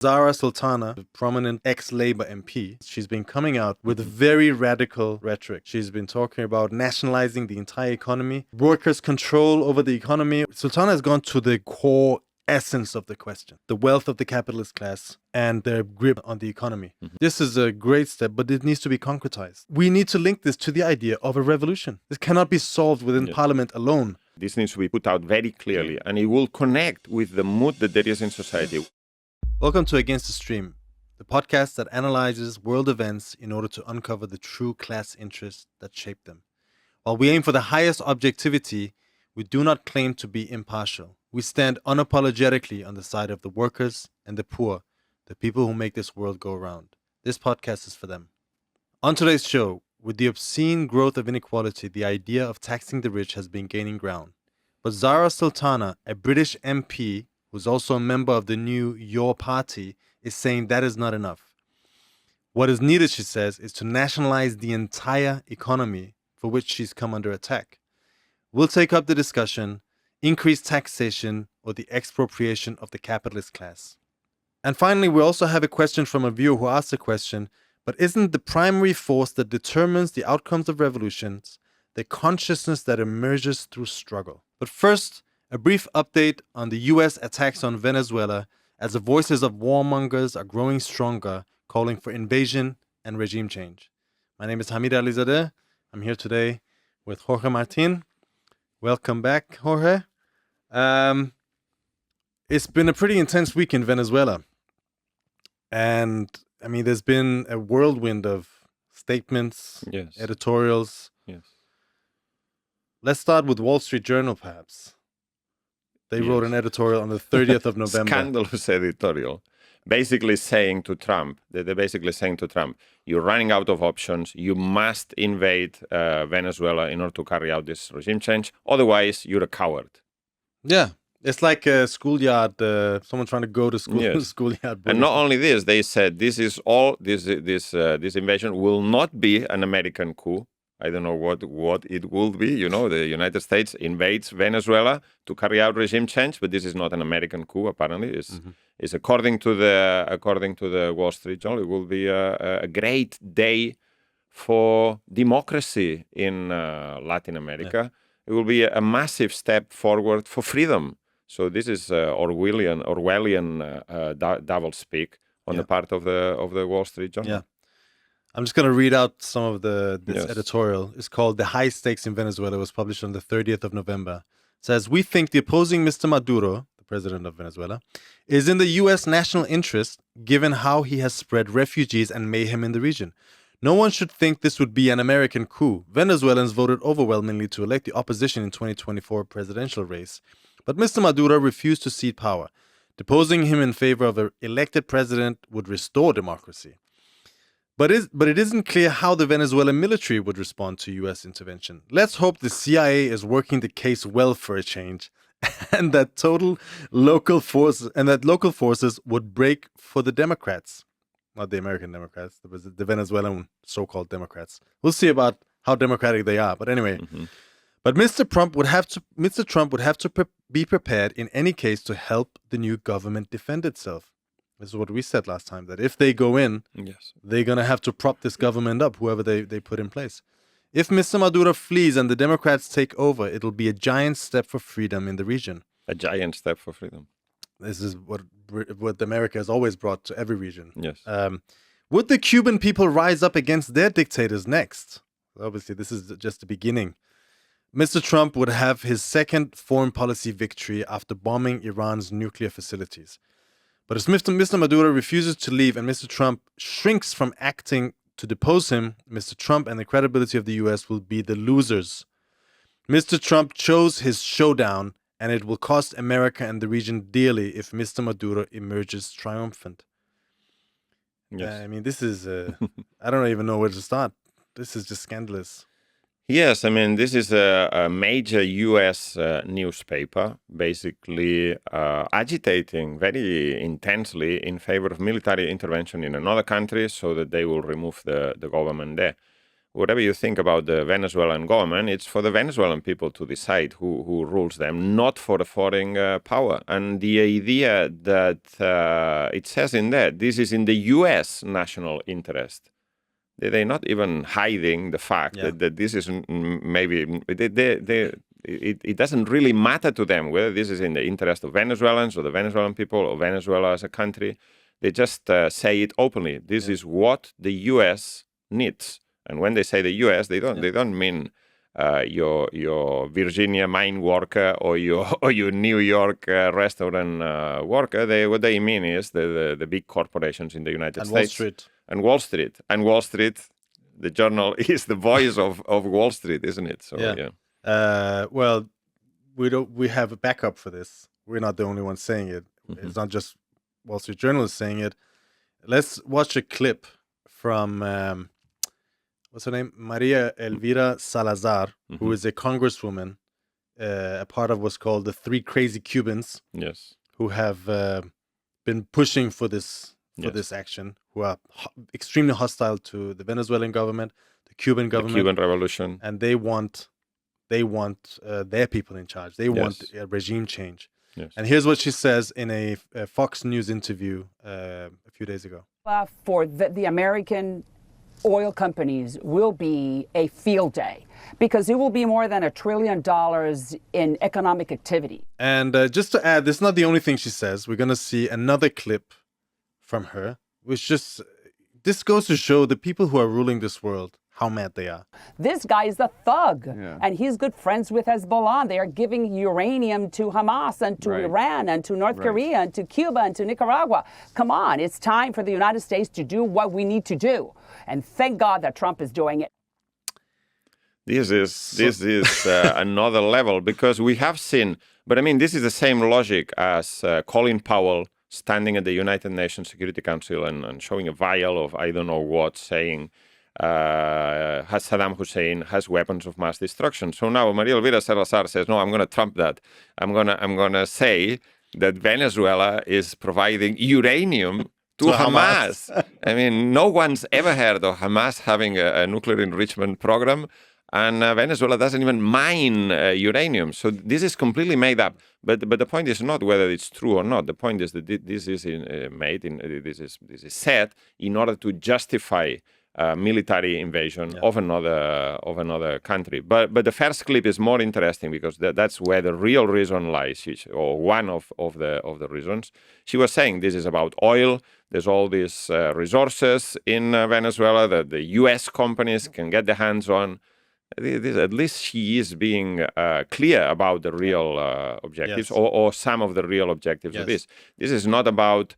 Zarah Sultana, a prominent ex-Labour MP, she's been coming out with very radical rhetoric. She's been talking about nationalising the entire economy, workers' control over the economy. Sultana has gone to the core essence of the question, the wealth of the capitalist class and their grip on the economy. This is a great step, but it needs to be concretized. We need to link this to the idea of a revolution. This cannot be solved within Parliament alone. This needs to be put out very clearly, and it will connect with the mood that there is in society. Welcome to Against the Stream, the podcast that analyzes world events in order to uncover the true class interests that shape them. While we aim for the highest objectivity, we do not claim to be impartial. We stand unapologetically on the side of the workers and the poor, the people who make this world go round. This podcast is for them. On today's show, with the obscene growth of inequality, the idea of taxing the rich has been gaining ground. But Zarah Sultana, a British MP, who's also a member of the new Your Party, is saying that is not enough. What is needed, she says, is to nationalise the entire economy, for which she's come under attack. We'll take up the discussion, increased taxation or the expropriation of the capitalist class. And finally, we also have a question from a viewer who asked the question, but isn't the primary force that determines the outcomes of revolutions the consciousness that emerges through struggle? But first, a brief update on the US attacks on Venezuela as the voices of warmongers are growing stronger, calling for invasion and regime change. My name is Hamid Alizadeh. I'm here today with Jorge Martín. Welcome back, Jorge. It's been a pretty intense week in Venezuela. And, I mean, there's been a whirlwind of statements, editorials. Yes. Let's start with Wall Street Journal, perhaps. They wrote an editorial on the 30th of November. Scandalous editorial. Basically saying to Trump, they're basically saying to Trump, you're running out of options. You must invade Venezuela in order to carry out this regime change. Otherwise, you're a coward. Yeah. It's like a schoolyard, someone trying to go to school, schoolyard. And not only this, they said this invasion will not be an American coup. I don't know what it will be. You know, the United States invades Venezuela to carry out regime change, but this is not an American coup. Apparently, it's according to the Wall Street Journal. It will be a great day for democracy in Latin America. It will be a massive step forward for freedom. So this is Orwellian doublespeak on the part of the Wall Street Journal. Yeah. I'm just going to read out some of this editorial. It's called The High Stakes in Venezuela. It was published on the 30th of November. It says, we think the opposing Mr. Maduro, the president of Venezuela, is in the U.S. national interest, given how he has spread refugees and mayhem in the region. No one should think this would be an American coup. Venezuelans voted overwhelmingly to elect the opposition in 2024 presidential race. But Mr. Maduro refused to cede power. Deposing him in favor of an elected president would restore democracy. But it isn't clear how the Venezuelan military would respond to U.S. intervention. Let's hope the CIA is working the case well for a change, and that local forces would break for the Democrats, not the American Democrats, the Venezuelan so-called Democrats. We'll see about how democratic they are. But anyway, but Mr. Trump would have to be prepared in any case to help the new government defend itself. This is what we said last time, that if they go in, they're going to have to prop this government up, whoever they put in place. If Mr. Maduro flees and the Democrats take over, it'll be a giant step for freedom in the region. A giant step for freedom. This is what America has always brought to every region. Yes. Would the Cuban people rise up against their dictators next? Obviously, this is just the beginning. Mr. Trump would have his second foreign policy victory after bombing Iran's nuclear facilities. But if Mr. Maduro refuses to leave and Mr. Trump shrinks from acting to depose him, Mr. Trump and the credibility of the U.S. will be the losers. Mr. Trump chose his showdown, and it will cost America and the region dearly if Mr. Maduro emerges triumphant. Yes. I mean, this is, I don't even know where to start. This is just scandalous. Yes, I mean, this is a major U.S. newspaper basically agitating very intensely in favor of military intervention in another country so that they will remove the government there. whatever you think about the Venezuelan government, it's for the Venezuelan people to decide who rules them, not for the foreign power. And the idea that it says in that this is in the U.S. national interest, they're not even hiding the fact that this is maybe it doesn't really matter to them whether this is in the interest of Venezuelans or the Venezuelan people or Venezuela as a country. They just say it openly. This is what the U.S. needs. And when they say the U.S., they don't mean your Virginia mine worker or your New York restaurant worker. What they mean is the big corporations in the United States. Wall Street. And Wall Street, the journal is the voice of Wall Street, isn't it? So well, we have a backup for this. We're not the only ones saying it. Mm-hmm. It's not just Wall Street journalists saying it. Let's watch a clip from what's her name? Maria Elvira Salazar, who is a congresswoman, a part of what's called the Three Crazy Cubans. Yes. Who have been pushing for this action, who are extremely hostile to the Venezuelan government, the Cuban government, the Cuban Revolution, and they want their people in charge. They want a regime change. Yes. And here's what she says in a Fox News interview a few days ago. For the American oil companies will be a field day because it will be more than $1 trillion in economic activity. And just to add, this is not the only thing she says. We're going to see another clip from her, which this goes to show the people who are ruling this world how mad they are. This guy is a thug, and he's good friends with Hezbollah. They are giving uranium to Hamas and to Iran and to North Korea and to Cuba and to Nicaragua. Come on, it's time for the United States to do what we need to do. And thank God that Trump is doing it. This is another level, because we have seen, but I mean, this is the same logic as Colin Powell standing at the United Nations Security Council and showing a vial of I don't know what, saying Saddam Hussein has weapons of mass destruction. So now Maria Elvira Salazar says, no, I'm going to trump that. I'm gonna say that Venezuela is providing uranium to Hamas. I mean, no one's ever heard of Hamas having a nuclear enrichment program, and Venezuela doesn't even mine uranium. So this is completely made up. But the point is not whether it's true or not. The point is that this is this is said in order to justify military invasion of another country. But the first clip is more interesting because that's where the real reason lies, or one of the reasons. She was saying this is about oil. There's all these resources in Venezuela that the U.S. companies can get their hands on. At least she is being clear about the real objectives, or some of the real objectives of this. This is not about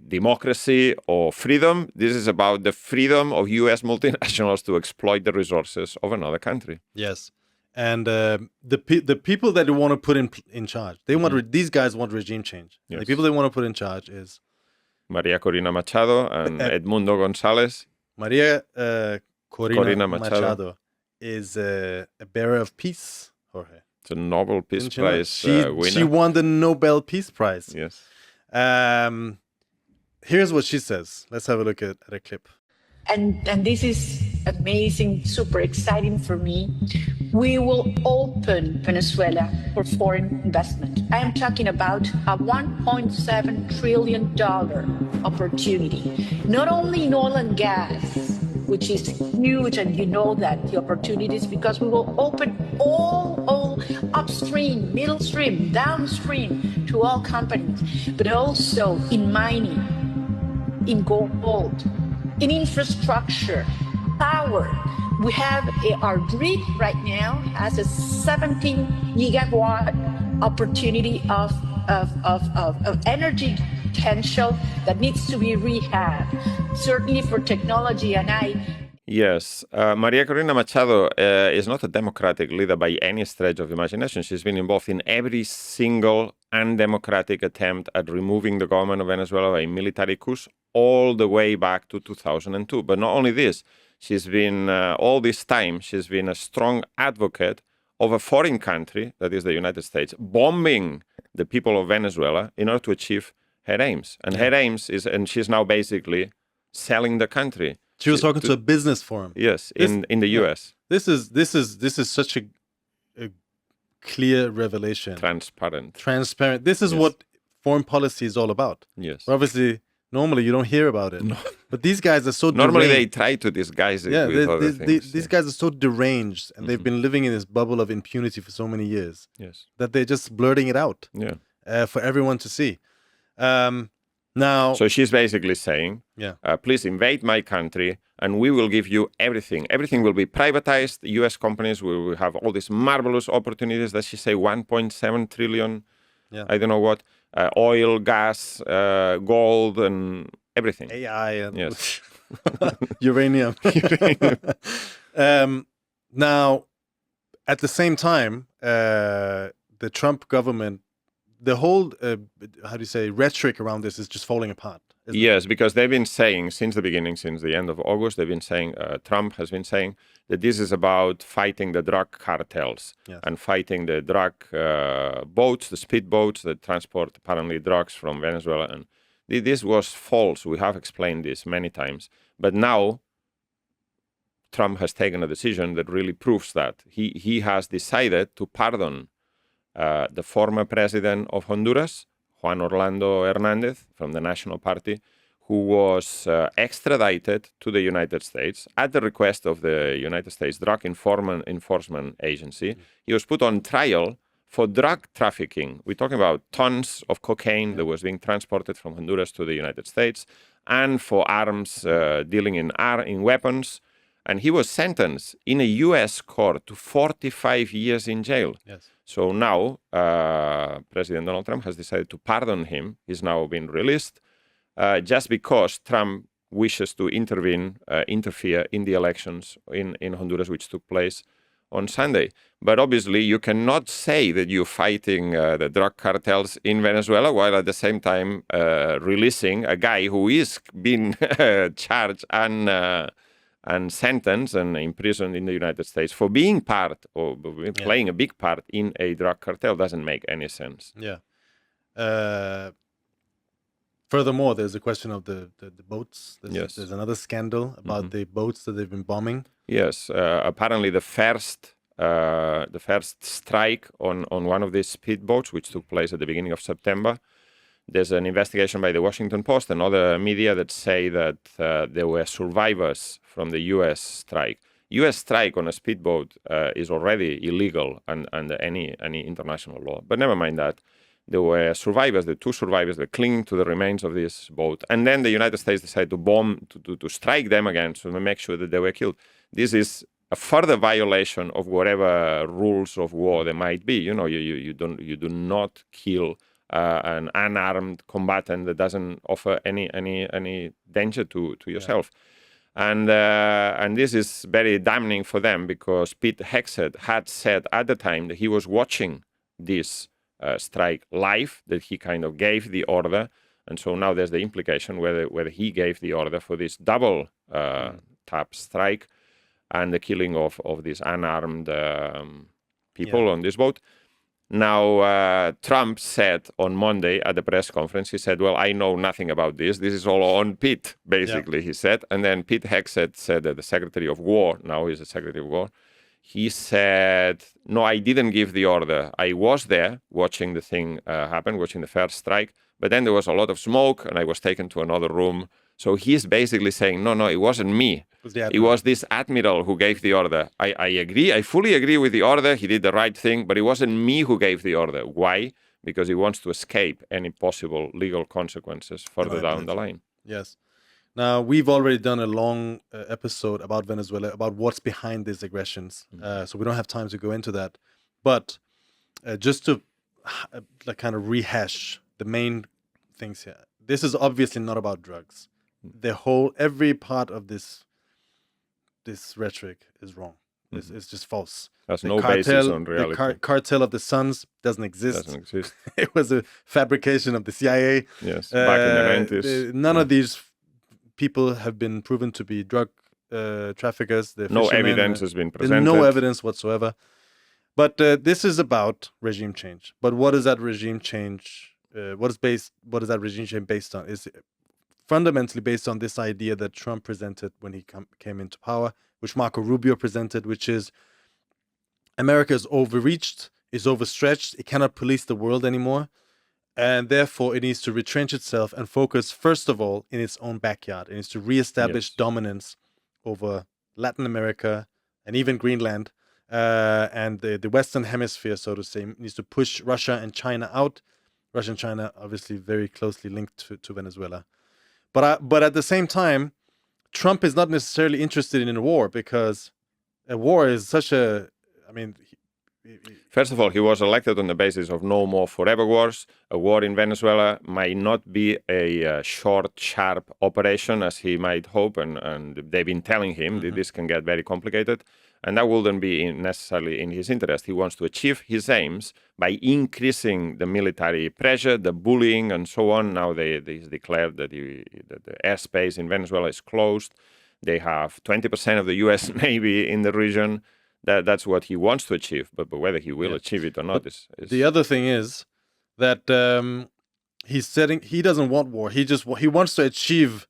democracy or freedom. This is about the freedom of U.S. multinationals to exploit the resources of another country. Yes, and the people that they want to put in charge, they want these guys want regime change. Yes. The people they want to put in charge is Maria Corina Machado and Edmundo González. Maria Corina Machado is a bearer of peace, Jorge. It's a Nobel Peace Prize winner. She won the Nobel Peace Prize. Yes. Here's what she says. Let's have a look at a clip. And this is amazing, super exciting for me. We will open Venezuela for foreign investment. I am talking about a $1.7 trillion opportunity, not only in oil and gas, which is huge, and you know that the opportunities, because we will open all upstream, middle stream, downstream to all companies, but also in mining, in gold, in infrastructure, power. We have our grid right now has a 17 gigawatt opportunity of energy potential that needs to be rehabbed, certainly for technology. Yes, Maria Corina Machado is not a democratic leader by any stretch of imagination. She's been involved in every single undemocratic attempt at removing the government of Venezuela by military coups all the way back to 2002. But not only this, she's been, all this time, she's been a strong advocate of a foreign country, that is the United States, bombing the people of Venezuela in order to achieve her aims. And her aims is, and she's now basically selling the country. She was talking to a business forum. Yes, in the US. This is such a clear revelation. Transparent. This is what foreign policy is all about. Yes. But obviously, normally you don't hear about it. No. But these guys are so normally deranged. they try to disguise it with other things. These guys are so deranged, and they've been living in this bubble of impunity for so many years. Yes. That they're just blurting it out. Yeah. For everyone to see. Now. So she's basically saying, please invade my country, and we will give you everything. Everything will be privatized. The U.S. companies will have all these marvelous opportunities. That she say 1.7 trillion. Yeah. I don't know what. Oil, gas, gold, and everything. AI and yes. uranium. Now, at the same time, the Trump government, the whole, rhetoric around this is just falling apart. Yes, because they've been saying since the beginning, since the end of August, they've been saying, Trump has been saying that this is about fighting the drug cartels and fighting the drug boats, the speedboats that transport apparently drugs from Venezuela. And this was false. We have explained this many times. But now Trump has taken a decision that really proves that. He has decided to pardon the former president of Honduras, Juan Orlando Hernandez, from the National Party, who was extradited to the United States at the request of the United States Drug Enforcement Agency. He was put on trial for drug trafficking. We're talking about tons of cocaine that was being transported from Honduras to the United States, and for arms, dealing in weapons. And he was sentenced in a U.S. court to 45 years in jail. Yes. So now President Donald Trump has decided to pardon him. He's now been released just because Trump wishes to interfere in the elections in Honduras, which took place on Sunday. But obviously, you cannot say that you're fighting the drug cartels in Venezuela while at the same time releasing a guy who is being charged and sentenced and imprisoned in the United States for being part or playing a big part in a drug cartel. Doesn't make any sense. Yeah. Furthermore, there's a question of the boats. There's another scandal about the boats that they've been bombing. Yes. Apparently, the first strike on one of these speedboats, which took place at the beginning of September. There's an investigation by the Washington Post and other media that say that there were survivors from the U.S. strike. U.S. strike on a speedboat is already illegal under any international law. But never mind that. There were survivors, the two survivors that cling to the remains of this boat. And then the United States decided to bomb, to strike them again to make sure that they were killed. This is a further violation of whatever rules of war there might be. You know, you do not kill an unarmed combatant that doesn't offer any danger to yourself. And this is very damning for them because Pete Hegseth had said at the time that he was watching this strike live, that he kind of gave the order. And so now there's the implication whether he gave the order for this double tap strike and the killing of these unarmed people on this boat. Now, Trump said on Monday at the press conference, he said, well, I know nothing about this. This is all on Pete, basically, he said. And then Pete Hegseth said that the Secretary of War, now he's the Secretary of War, he said, no, I didn't give the order. I was there watching the thing happen, watching the first strike. But then there was a lot of smoke and I was taken to another room. So he's basically saying, no, it wasn't me. It was this admiral who gave the order. I agree. I fully agree with the order. He did the right thing, but it wasn't me who gave the order. Why? Because he wants to escape any possible legal consequences further down the line. Yes. Now, we've already done a long episode about Venezuela, about what's behind these aggressions. So we don't have time to go into that. But just to kind of rehash the main things here. This is obviously not about drugs. Every part of this rhetoric is wrong. It's just false. There's no basis on reality. The cartel of the Suns doesn't exist. It was a fabrication of the CIA. Yes, back in the 90s. None of these people have been proven to be drug traffickers. No evidence has been presented. There's no evidence whatsoever. But this is about regime change. But what is that regime change? What is that regime change based on? fundamentally based on this idea that Trump presented when he came into power, which Marco Rubio presented, which is America is overreached, is overstretched, it cannot police the world anymore, and therefore it needs to retrench itself and focus, first of all, in its own backyard. It needs to reestablish dominance over Latin America and even Greenland and the Western Hemisphere, so to say. It needs to push Russia and China out. Russia and China obviously very closely linked to Venezuela. But at the same time, Trump is not necessarily interested in a war, because a war is such a, I mean... First of all, he was elected on the basis of no more forever wars. A war in Venezuela might not be a short, sharp operation as he might hope, and they've been telling him that this can get very complicated, and that wouldn't be necessarily in his interest. He wants to achieve his aims by increasing the military pressure, the bullying, and so on. Now they declared that the airspace in Venezuela is closed. They have 20% of the U.S. Navy in the region. That's what he wants to achieve, but whether he will achieve it or not is... The other thing is that he doesn't want war. He wants to achieve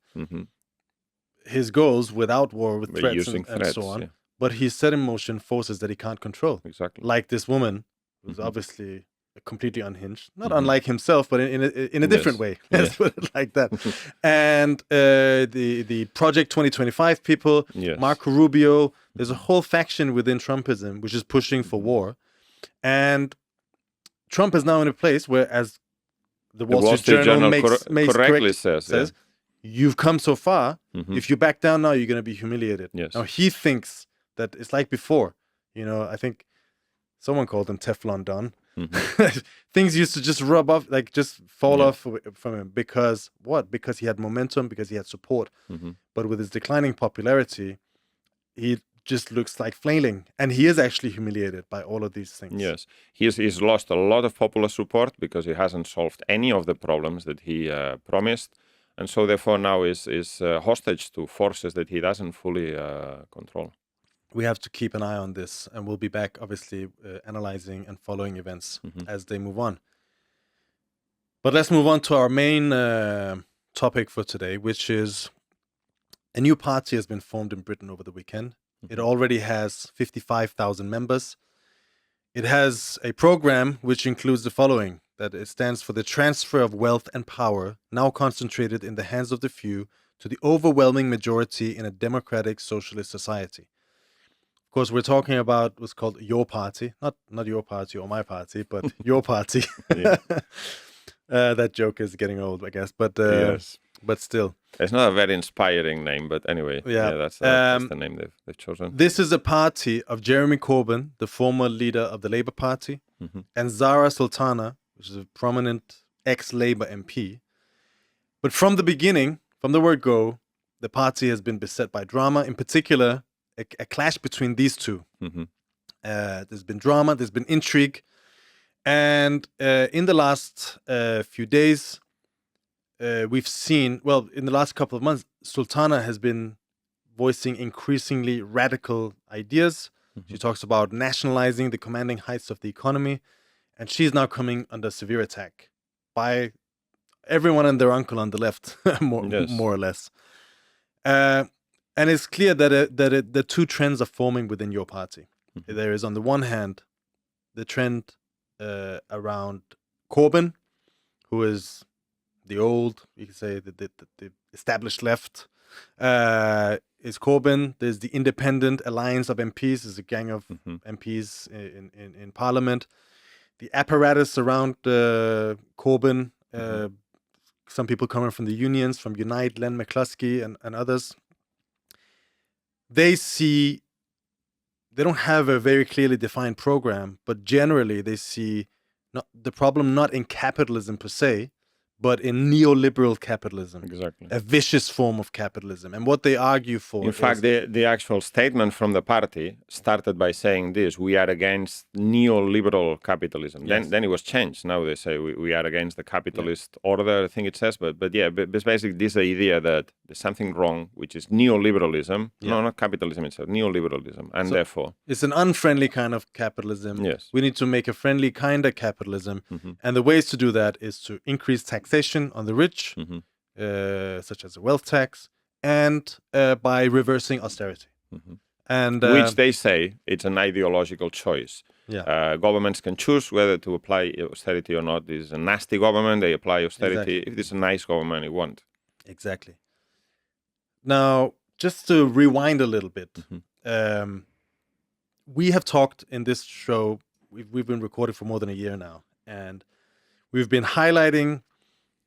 his goals without war, with threats and so on. Yeah. But he set in motion forces that he can't control. Exactly. Like this woman, who's obviously completely unhinged, not unlike himself, but in a different way. Let's put it like that. And the Project 2025 people, Marco Rubio, there's a whole faction within Trumpism which is pushing for war. And Trump is now in a place where, as the Wall Street Journal correctly says, you've come so far. If you back down now, you're going to be humiliated. Now he thinks that it's like before. You know, I think someone called him Teflon Don. Things used to just rub off, like just fall off from him. Because what? Because he had momentum, because he had support. But with his declining popularity, he just looks like flailing, and he is actually humiliated by all of these things. Yes, he's lost a lot of popular support because he hasn't solved any of the problems that he promised, and so therefore now is hostage to forces that he doesn't fully control. We have to keep an eye on this, and we'll be back, obviously, analyzing and following events as they move on. But let's move on to our main topic for today, which is a new party has been formed in Britain over the weekend. It already has 55,000 members. It has a program which includes the following, that it stands for the transfer of wealth and power, now concentrated in the hands of the few, to the overwhelming majority in a democratic socialist society. Of course, we're talking about what's called your party, not your party or my party, but your party. That joke is getting old, I guess, but still. It's not a very inspiring name, but anyway, that's the name they've chosen. This is a party of Jeremy Corbyn, the former leader of the Labour Party, and Zarah Sultana, which is a prominent ex-Labour MP. But from the beginning, from the word go, the party has been beset by drama, in particular, a clash between these two. There's been drama, there's been intrigue, and in the last few days, we've seen, well, in the last couple of months, Sultana has been voicing increasingly radical ideas. She talks about nationalising the commanding heights of the economy, and she's now coming under severe attack by everyone and their uncle on the left, more or less. And it's clear that the two trends are forming within your party. There is, on the one hand, the trend around Corbyn, who is the old, you can say, the established left, is Corbyn. There's the independent alliance of MPs. There's a gang of MPs in Parliament. The apparatus around Corbyn, some people coming from the unions, from Unite, Len McCluskey and others, they don't have a very clearly defined program, but generally they see the problem not in capitalism per se, but in neoliberal capitalism. Exactly. A vicious form of capitalism. And what they argue for In fact, the actual statement from the party started by saying this: we are against neoliberal capitalism. Yes. Then it was changed. Now they say we are against the capitalist order, I think it says. But basically this idea that there's something wrong, which is neoliberalism. No, not capitalism itself, neoliberalism. And therefore... it's an unfriendly kind of capitalism. Yes. We need to make a friendly kind of capitalism. And the ways to do that is to increase taxation on the rich, such as a wealth tax, and by reversing austerity. And which they say it's an ideological choice. Governments can choose whether to apply austerity or not. This is a nasty government, they apply austerity. If it's a nice government, they won't. Exactly. Now, just to rewind a little bit, we have talked in this show, we've been recording for more than a year now, and we've been highlighting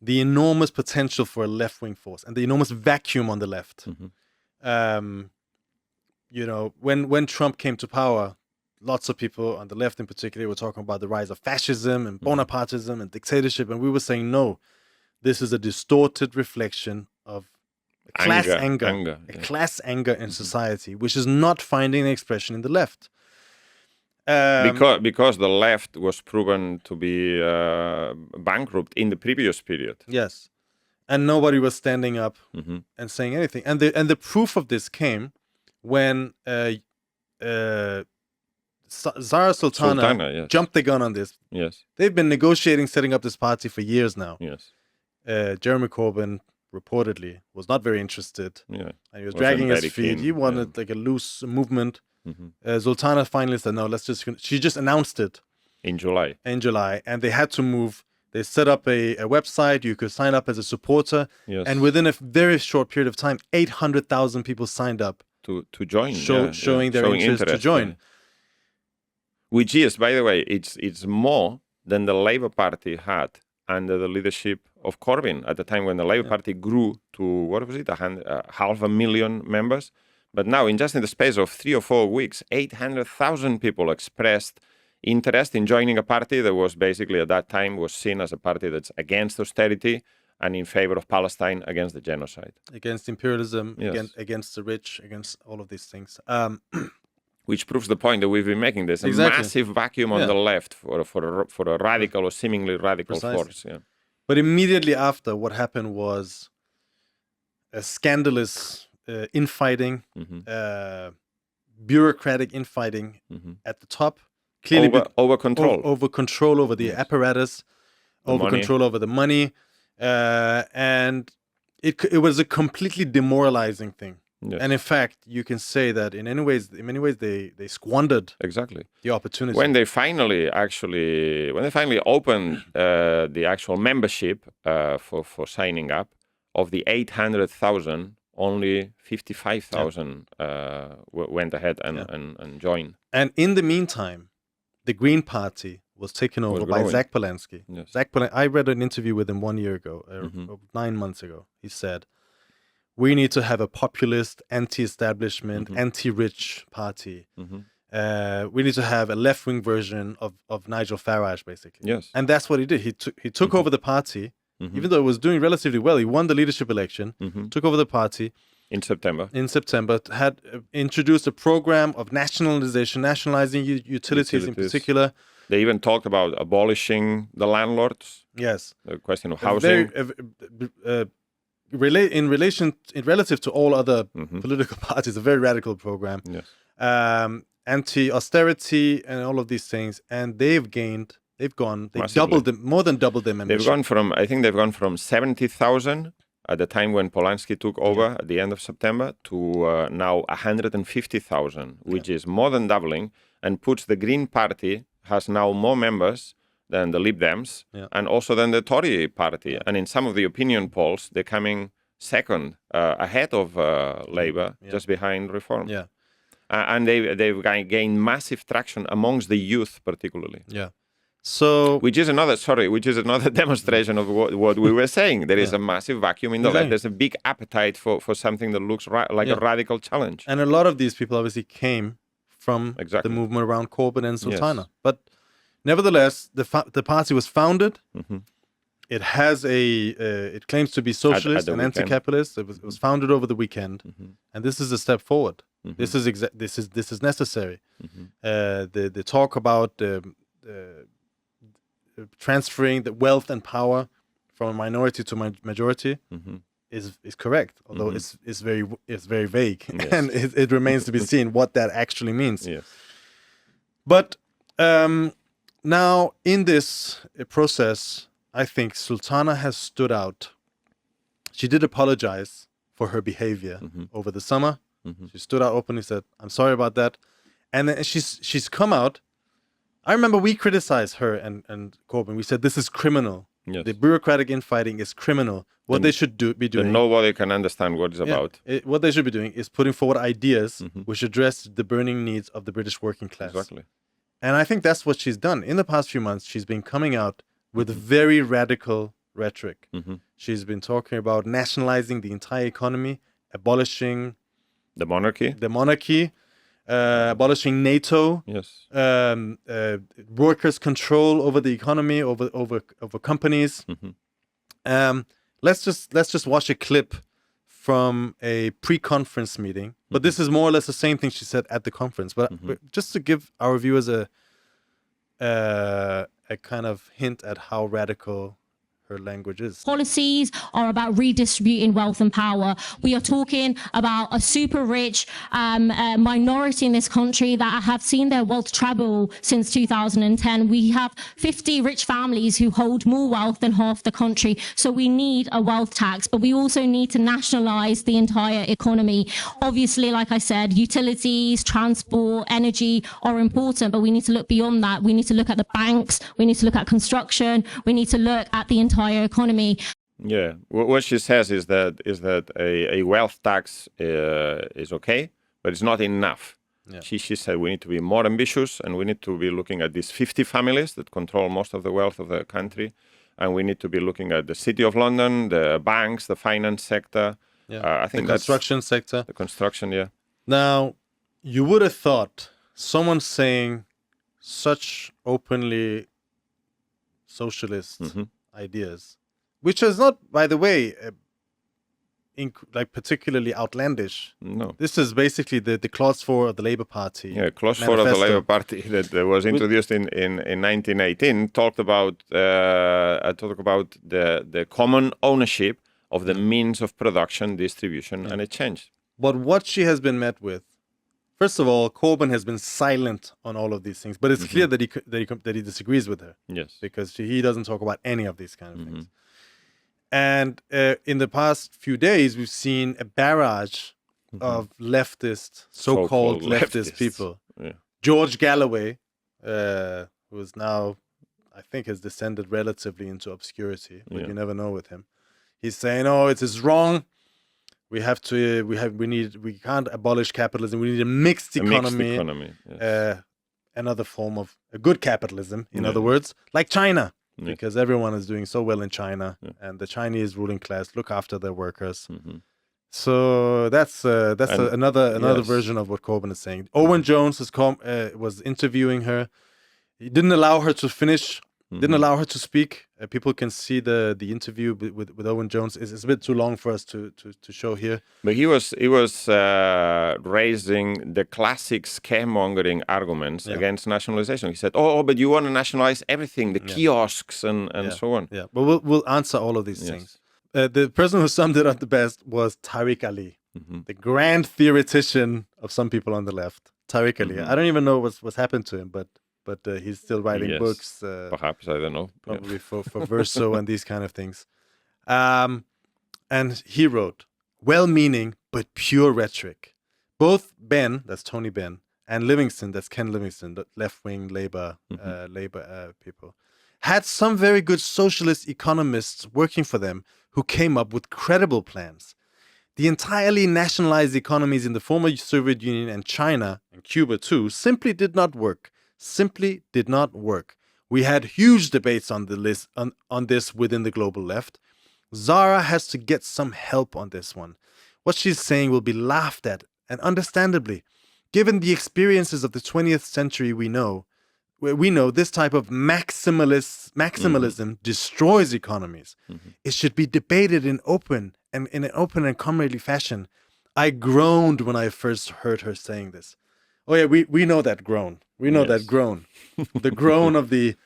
the enormous potential for a left-wing force and the enormous vacuum on the left. You know, when Trump came to power, lots of people on the left in particular were talking about the rise of fascism and Bonapartism and dictatorship, and we were saying, no, this is a distorted reflection of class anger, class anger in society, which is not finding an expression in the left. Because the left was proven to be bankrupt in the previous period. Yes, and nobody was standing up and saying anything. And the proof of this came when Zarah Sultana jumped the gun on this. Yes, they've been negotiating setting up this party for years now. Yes, Jeremy Corbyn reportedly was not very interested. Yeah, and he was dragging his feet. He wanted like a loose movement. Sultana finally said, no, she just announced it. In July, and they had to move. They set up a website. You could sign up as a supporter. Yes. And within a very short period of time, 800,000 people signed up to join, showing their interest to join. Which is, by the way, it's more than the Labour Party had under the leadership of Corbyn at the time when the Labour Party grew to, what was it, 500,000 members. But now, in the space of 3 or 4 weeks, 800,000 people expressed interest in joining a party that was basically, at that time, was seen as a party that's against austerity and in favor of Palestine, against the genocide. Against imperialism, against the rich, against all of these things. Which proves the point that we've been making. There's a massive vacuum on the left for a radical or seemingly radical force. Yeah. But immediately after, what happened was a scandalous infighting, bureaucratic infighting at the top. Clearly over control. Over control over the apparatus, over control over the money. And it was a completely demoralizing thing. Yes. And in fact, you can say that in many ways they squandered the opportunity. When they finally opened the actual membership for signing up, of the 800,000, only 55,000 went ahead and joined. And in the meantime, the Green Party was taken over by Zach Polanski. Yes. I read an interview with him 1 year ago, 9 months ago. He said, we need to have a populist, anti-establishment, anti-rich party. We need to have a left-wing version of Nigel Farage, basically. Yes. And that's what he did. He took over the party, even though it was doing relatively well. He won the leadership election, took over the party. In September, had introduced a program of nationalising utilities in particular. They even talked about abolishing the landlords. Yes. The question of housing. Relative to all other political parties, a very radical program. Yes. Anti-austerity and all of these things, and they've more than doubled their membership. They've gone from 70,000 at the time when Polanski took over at the end of September to now 150,000, which is more than doubling, and puts the Green Party has now more members than the Lib Dems and also than the Tory party. And in some of the opinion polls, they're coming second, ahead of Labour, just behind Reform. Yeah. And they've gained massive traction amongst the youth, particularly. Yeah. So, which is another demonstration of what we were saying. There is a massive vacuum in the left. There's a big appetite for something that looks like a radical challenge. And a lot of these people obviously came from the movement around Corbyn and Sultana. Yes. But nevertheless, the party was founded. It has it claims to be socialist and anti-capitalist. It was founded over the weekend, and this is a step forward. This is necessary. The talk about transferring the wealth and power from a minority to majority is correct, although it's very vague, and it remains to be seen what that actually means. Yes. But now in this process, I think Sultana has stood out. she did apologize for her behavior over the summer. She stood out openly, said, "I'm sorry about that," and then she's come out. I remember we criticized her and Corbyn. We said this is criminal. Yes. The bureaucratic infighting is criminal. What they should be doing. Nobody can understand what it's about. What they should be doing is putting forward ideas which address the burning needs of the British working class. Exactly. And I think that's what she's done. In the past few months, she's been coming out with very radical rhetoric. She's been talking about nationalising the entire economy, abolishing the monarchy, abolishing NATO, yes, workers' control over the economy, over companies. Let's just watch a clip from a pre-conference meeting. But this is more or less the same thing she said at the conference. But just to give our viewers a kind of hint at how radical her language is. Policies are about redistributing wealth and power. We are talking about a super rich minority in this country that have seen their wealth treble since 2010. We have 50 rich families who hold more wealth than half the country. So we need a wealth tax, but we also need to nationalise the entire economy. Obviously, like I said, utilities, transport, energy are important, but we need to look beyond that. We need to look at the banks. We need to look at construction. We need to look at the entire economy. Yeah, what she says is that a wealth tax is okay, but it's not enough. Yeah. She said we need to be more ambitious, and we need to be looking at these 50 families that control most of the wealth of the country, and we need to be looking at the City of London, the banks, the finance sector. Yeah, I think the construction sector. The construction, yeah. Now, you would have thought someone saying such openly socialist ideas, which is not, by the way, like particularly outlandish. No. This is basically the clause 4 of the Labour Party. Yeah, clause 4 of the Labour Party that was introduced in 1918 talked about the common ownership of the means of production, distribution, and exchange. But what she has been met with, first of all, Corbyn has been silent on all of these things, but it's clear that he disagrees with her. Yes, because he doesn't talk about any of these kind of things. And in the past few days, we've seen a barrage of leftist, so-called leftist people. Yeah. George Galloway, who is now, I think, has descended relatively into obscurity, but you never know with him. He's saying, "Oh, it is wrong. We can't abolish capitalism. We need a mixed economy. Yes. Another form of a good capitalism, in other words, like China, because everyone is doing so well in China, and the Chinese ruling class look after their workers. So that's another version of what Corbyn is saying. Owen Jones was interviewing her. He didn't allow her to finish. Didn't allow her to speak. People can see the interview with Owen Jones. It's a bit too long for us to show here. But he was raising the classic scaremongering arguments against nationalization. He said, "Oh, but you want to nationalize everything, the kiosks and so on." Yeah, but we'll answer all of these things. The person who summed it up the best was Tariq Ali, the grand theoretician of some people on the left. Tariq Ali. I don't even know what's happened to him, but he's still writing books. Perhaps, I don't know. Probably for Verso and these kind of things. And he wrote, well-meaning but pure rhetoric. Both Ben, that's Tony Benn, and Livingston, that's Ken Livingston, the left-wing Labour people, had some very good socialist economists working for them who came up with credible plans. The entirely nationalized economies in the former Soviet Union and China, and Cuba too, simply did not work. We had huge debates on this within the global left. Zarah has to get some help on this one. What she's saying will be laughed at, and understandably, given the experiences of the 20th century we know this type of maximalism destroys economies. It should be debated in an open and comradely fashion. I groaned when I first heard her saying this. Oh yeah, we know that groan. We know that groan. The groan of the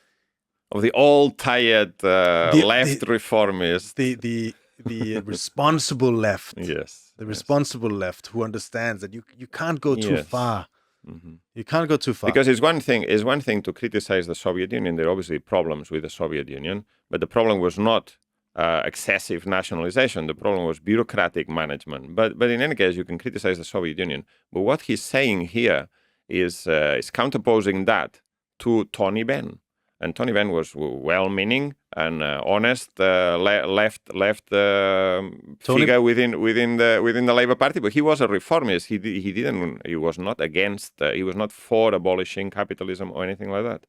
old tired left reformists. The responsible left. Yes. The responsible left who understands that you can't go too far. You can't go too far. Because it's one thing to criticize the Soviet Union. There are obviously problems with the Soviet Union, but the problem was not excessive nationalization. The problem was bureaucratic management. But in any case, you can criticize the Soviet Union. But what he's saying here is counterposing that to Tony Benn. And Tony Benn was well-meaning and honest left figure within the Labour Party, but he was a reformist. He was not against. He was not for abolishing capitalism or anything like that.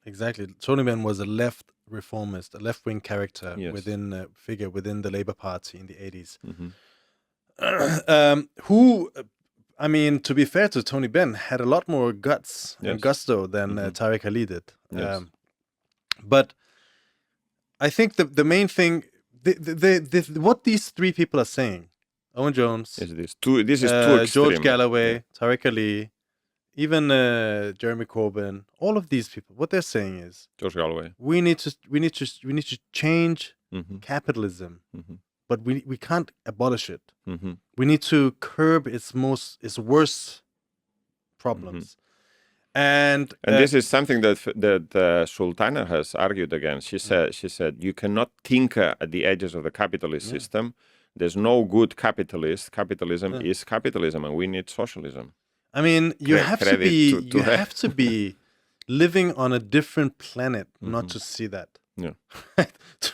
Exactly. Tony Benn was a left reformist, a left-wing character within the Labour Party in the 80s. Who, I mean, to be fair to Tony Benn, had a lot more guts and gusto than Tariq Ali did. But I think the main thing, what these three people are saying, Owen Jones, this is too extreme. George Galloway, Tariq Ali, even Jeremy Corbyn, all of these people, what they're saying is, George Galloway, we need to change capitalism, but we can't abolish it. We need to curb its worst problems. And this is something that Sultana has argued against. She said you cannot tinker at the edges of the capitalist system. There's no good capitalist. Capitalism is capitalism, and we need socialism. I mean, you have to be living on a different planet not to see that. Yeah.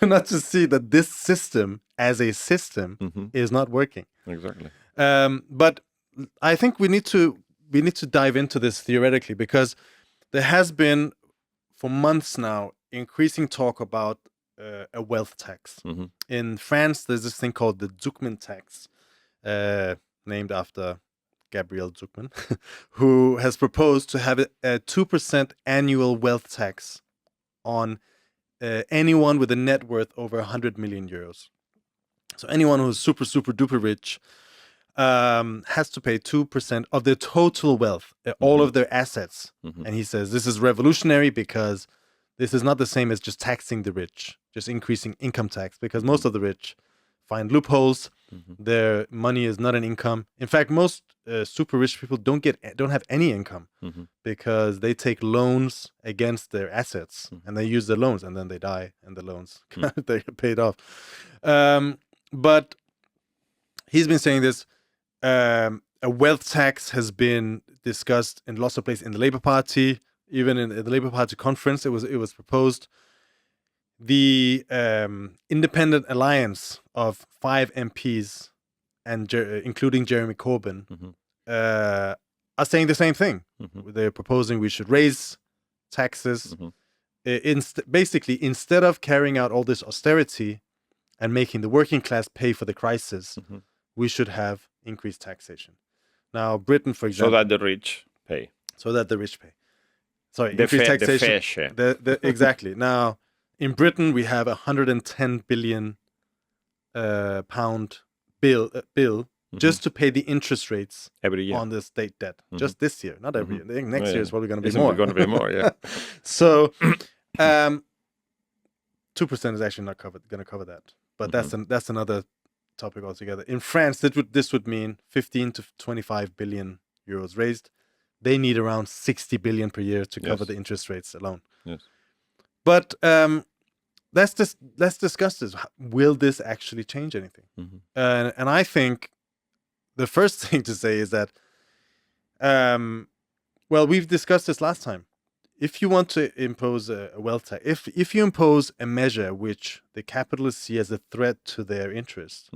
Not to see that this system as a system is not working. Exactly. But I think we need to dive into this theoretically, because there has been, for months now, increasing talk about a wealth tax. In France, there's this thing called the Zuckman tax, named after Gabriel Zuckman, who has proposed to have a 2% annual wealth tax on anyone with a net worth over 100 million euros. So anyone who's super, super duper rich has to pay 2% of their total wealth, all of their assets. And he says this is revolutionary because this is not the same as just taxing the rich, just increasing income tax, because most of the rich find loopholes. Their money is not an income. In fact, most super rich people don't have any income because they take loans against their assets and they use the loans, and then they die and the loans they get paid off. But he's been saying this. A wealth tax has been discussed in lots of places in the Labour Party. Even in the Labour Party conference, it was proposed. The independent alliance of 5 MPs, and including Jeremy Corbyn, are saying the same thing. They're proposing we should raise taxes. Basically, instead of carrying out all this austerity and making the working class pay for the crisis, we should have increased taxation. Now, Britain, for example... So that the rich pay. Sorry, the increased taxation. The fair share. Exactly. Now, in Britain, we have a 110 billion pound bill just to pay the interest rates every year on the state debt. Just this year, not every year. I think next year is probably going to be more. It's going to be more, yeah. So, 2% is actually not going to cover that. But that's another topic altogether. In France, this would mean 15 to 25 billion euros raised. They need around 60 billion per year to cover the interest rates alone. Yes. But let's discuss this. Will this actually change anything? And I think the first thing to say is that, well, we've discussed this last time. If you want to impose a wealth tax, if you impose a measure which the capitalists see as a threat to their interests,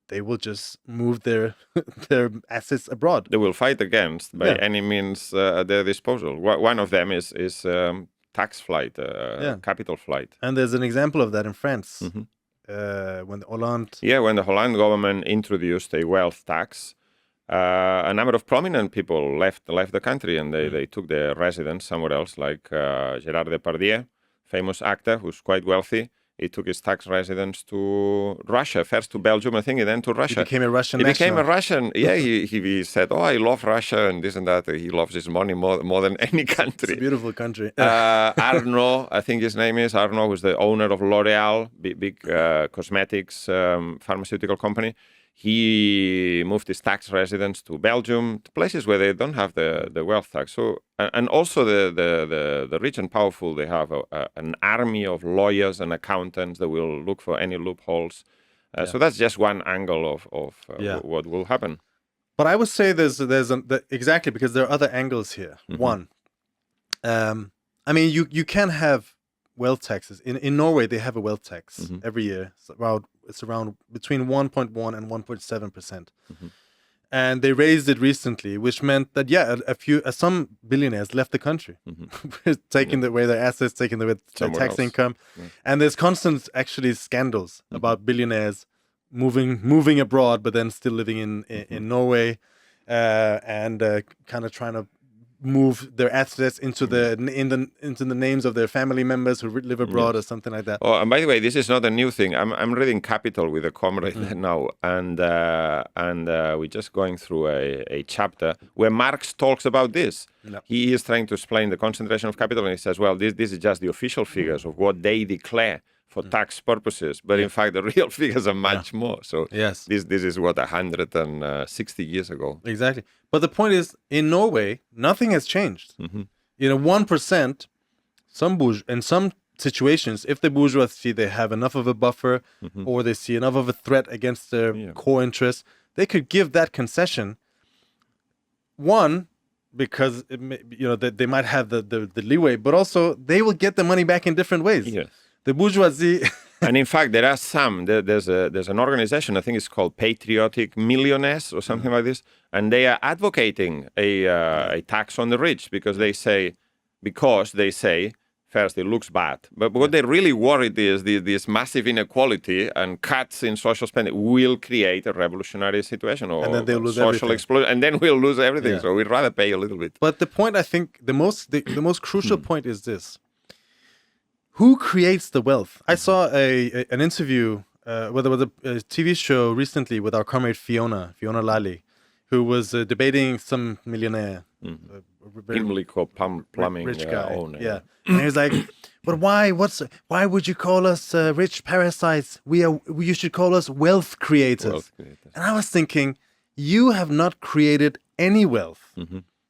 they will just move their assets abroad. They will fight against by any means at their disposal. One of them is tax flight, capital flight. And there's an example of that in France. When the Hollande government introduced a wealth tax, a number of prominent people left the country, and they took their residence somewhere else, like Gérard Depardieu, famous actor who's quite wealthy. He took his tax residence to Russia, first to Belgium, I think, and then to Russia. He became a Russian national. Became a Russian. Yeah, he said, "Oh, I love Russia and this and that." He loves his money more than any country. It's a beautiful country. Arnaud, I think his name is Arnaud, who's the owner of L'Oréal, big cosmetics pharmaceutical company. He moved his tax residents to Belgium, to places where they don't have the wealth tax. So, and also the rich and powerful, they have an army of lawyers and accountants that will look for any loopholes. So that's just one angle of what will happen. But I would say exactly, because there are other angles here. One, I mean, you can have wealth taxes. In Norway, they have a wealth tax every year. It's around between 1.1 and 1.7%. And they raised it recently, which meant that some billionaires left the country, taking away their assets, taking away their tax income, and there's constant actually scandals about billionaires moving abroad, but then still living in Norway, and kind of trying to move their assets into the names of their family members who live abroad or something like that. Oh, and by the way, this is not a new thing. I'm reading Capital with a comrade now, and we're just going through a chapter where Marx talks about this. No. He is trying to explain the concentration of capital, and he says, well, this is just the official figures of what they declare for tax purposes, but in fact the real figures are much more. So this is what 160 years ago. Exactly. But the point is, in Norway, nothing has changed. 1%, in some situations, if the bourgeoisie they have enough of a buffer, or they see enough of a threat against their core interests, they could give that concession. One, because they might have the leeway, but also they will get the money back in different ways. Yes. The bourgeoisie. And in fact, there are there's an organization, I think it's called Patriotic Millionaires or something like this, and they are advocating a tax on the rich because they say, first, it looks bad. But what they're really worried is this massive inequality and cuts in social spending will create a revolutionary situation or and then they'll lose social explosion, and then we'll lose everything. So we'd rather pay a little bit. But the point, I think, the most crucial point is this. Who creates the wealth? I saw an interview, where there was a TV show recently with our comrade Fiona Lally, who was debating some millionaire, Pimlico plumbing rich guy. Owner. Yeah, and he was like, "But why? Why would you call us rich parasites? You should call us wealth creators." And I was thinking, you have not created any wealth.